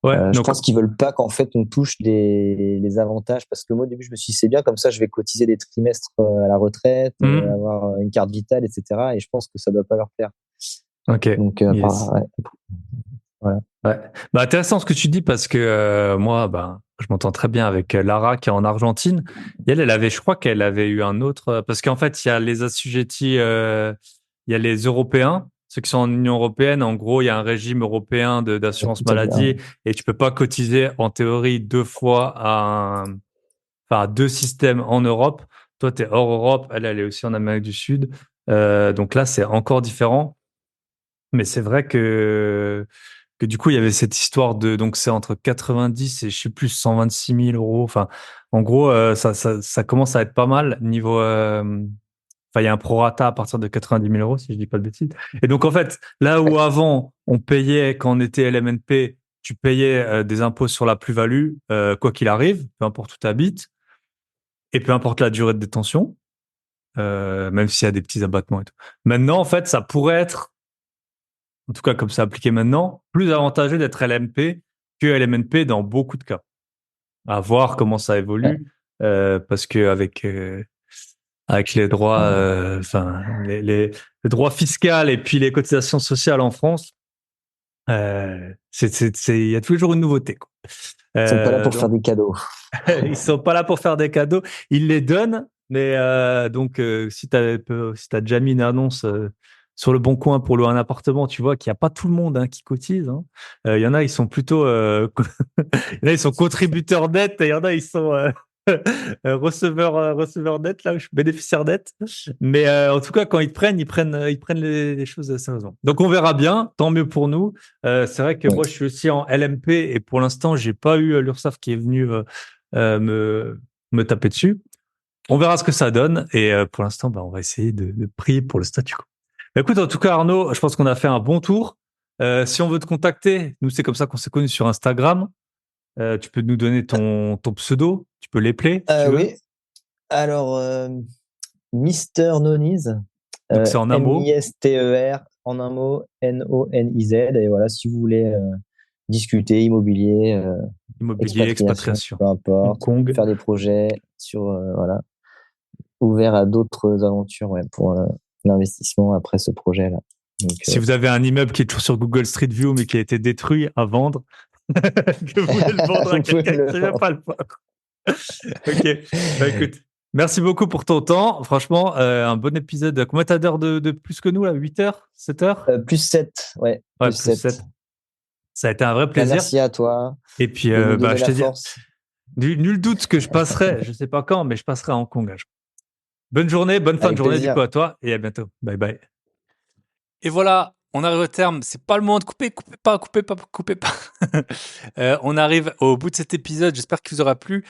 Ouais, je donc, pense qu'ils veulent pas qu'en fait on touche les avantages. Parce que moi, au début, je me suis dit, c'est bien, comme ça, je vais cotiser des trimestres à la retraite, hmm, avoir une carte vitale, etc. Et je pense que ça doit pas leur plaire. OK. Donc, Yes. ouais, voilà. Ouais. Bah, intéressant ce que tu dis parce que moi, ben, je m'entends très bien avec Lara qui est en Argentine. Et elle avait, je crois qu'elle avait eu un autre, parce qu'en fait, il y a les assujettis, il y a les Européens, ceux qui sont en Union européenne. En gros, il y a un régime européen d'assurance Tout à fait. maladie et tu peux pas cotiser en théorie deux fois enfin, à deux systèmes en Europe. Toi, tu es hors Europe, elle est aussi en Amérique du Sud. Donc là, c'est encore différent. Mais c'est vrai que du coup, il y avait cette histoire donc c'est entre 90 et je sais plus, 126 000 euros. Enfin, en gros, ça commence à être pas mal niveau, enfin, il y a un prorata à partir de 90 000 euros, si je dis pas de bêtises. Et donc, en fait, là où avant, on payait, quand on était LMNP, tu payais des impôts sur la plus-value, quoi qu'il arrive, peu importe où tu habites, et peu importe la durée de détention, même s'il y a des petits abattements et tout. Maintenant, en fait, ça pourrait être, en tout cas comme c'est appliqué maintenant, plus avantageux d'être LMP que LMNP dans beaucoup de cas. À voir comment ça Ouais. évolue, parce que avec les droits, enfin les droits fiscaux et puis les cotisations sociales en France, il y a toujours une nouveauté, quoi. Ils sont pas là pour faire Donc des cadeaux. ils sont pas là pour faire des cadeaux, ils les donnent, mais donc si t'as déjà mis une annonce sur le Bon Coin pour louer un appartement, tu vois qu'il n'y a pas tout le monde hein, qui cotise. Hein. Il y en a, ils sont plutôt, il y en a, ils sont contributeurs nets, et il y en a, ils sont receveur net, là, je suis bénéficiaire net. Mais en tout cas, quand ils prennent les choses sérieusement. Donc, on verra bien. Tant mieux pour nous. C'est vrai que Oui. moi, je suis aussi en LMP et pour l'instant, j'ai pas eu l'URSSAF qui est venu me taper dessus. On verra ce que ça donne. Et pour l'instant, on va essayer de prier pour le statu quo. Écoute, en tout cas, Arnaud, je pense qu'on a fait un bon tour. Si on veut te contacter, nous, c'est comme ça qu'on s'est connus sur Instagram. Tu peux nous donner ton pseudo, tu peux l'épeler si tu veux. Oui. Alors, Mister Noniz, Donc c'est en un mot. Mister en un mot, Noniz. Et voilà, si vous voulez discuter immobilier, Immobilier, expatriation, expatriation. peu Hong importe, Kong. faire des projets sur voilà, ouvert à d'autres aventures pour l'investissement après ce projet-là. Donc, Si vous avez un immeuble qui est toujours sur Google Street View mais qui a été détruit à vendre, que vous voulez le vendre à vous pouvez quelqu'un me le qui ne veut vendre. pas le voir. Ok, écoute, merci beaucoup pour ton temps. Franchement, un bon épisode. Combien t'as d'heures de plus que nous là? 8 heures? 7 heures? Plus 7, ouais, Ouais, plus plus 7. 7. Ça a été un vrai Bah, plaisir. merci à toi Et puis, de nous donner je la te dis, force. nul doute que je passerai, je sais pas quand, mais je passerai à Hong Kong. Bonne journée, bonne fin de Avec journée du coup plaisir. à toi et à bientôt. Bye bye. Et voilà, on arrive au terme. C'est pas le moment de couper, coupez pas. On arrive au bout de cet épisode. J'espère qu'il vous aura plu.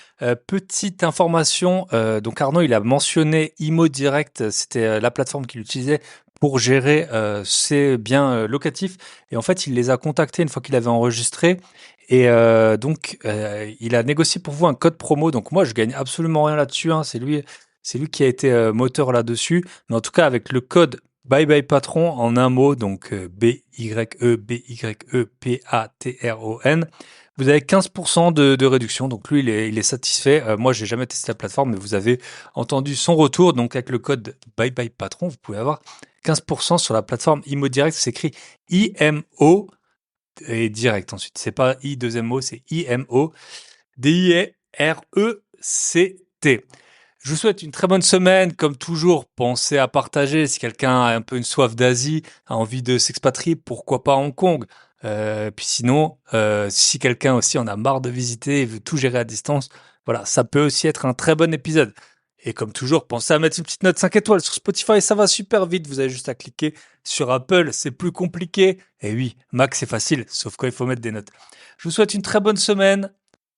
Petite information. Donc Arnaud, il a mentionné Imo Direct. C'était la plateforme qu'il utilisait pour gérer ses biens locatifs. Et en fait, il les a contactés une fois qu'il avait enregistré. Et donc, il a négocié pour vous un code promo. Donc moi, je gagne absolument rien là-dessus. Hein. C'est lui qui a été moteur là-dessus. Mais en tout cas, avec le code Bye Bye Patron en un mot, donc B-Y-E-B-Y-E-P-A-T-R-O-N. Vous avez 15% de réduction, donc lui il est satisfait. Moi j'ai jamais testé la plateforme, mais vous avez entendu son retour. Donc avec le code Bye Bye Patron, vous pouvez avoir 15% sur la plateforme IMO Direct. C'est écrit IMO et Direct ensuite. C'est pas I deuxième mot, c'est IMO DIRECT. Je vous souhaite une très bonne semaine. Comme toujours, pensez à partager. Si quelqu'un a un peu une soif d'Asie, a envie de s'expatrier, pourquoi pas Hong Kong. Puis sinon, si quelqu'un aussi en a marre de visiter et veut tout gérer à distance, voilà, ça peut aussi être un très bon épisode. Et comme toujours, pensez à mettre une petite note 5 étoiles sur Spotify, ça va super vite. Vous avez juste à cliquer. Sur Apple, c'est plus compliqué. Et oui, Mac, c'est facile, sauf quand il faut mettre des notes. Je vous souhaite une très bonne semaine.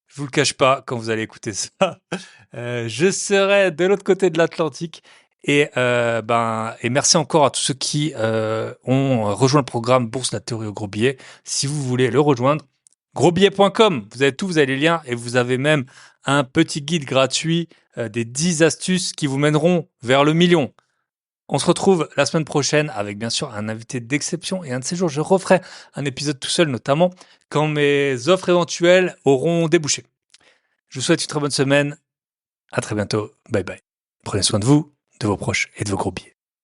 Je vous le cache pas quand vous allez écouter ça. Je serai de l'autre côté de l'Atlantique. Et merci encore à tous ceux qui ont rejoint le programme Bourse la théorie au gros billet. Si vous voulez le rejoindre, grosbillet.com, vous avez tout, vous avez les liens et vous avez même un petit guide gratuit des 10 astuces qui vous mèneront vers le million. On se retrouve la semaine prochaine avec bien sûr un invité d'exception et un de ces jours je referai un épisode tout seul notamment quand mes offres éventuelles auront débouché. Je vous souhaite une très bonne semaine. À très bientôt. Bye bye. Prenez soin de vous, de vos proches et de vos gros billets.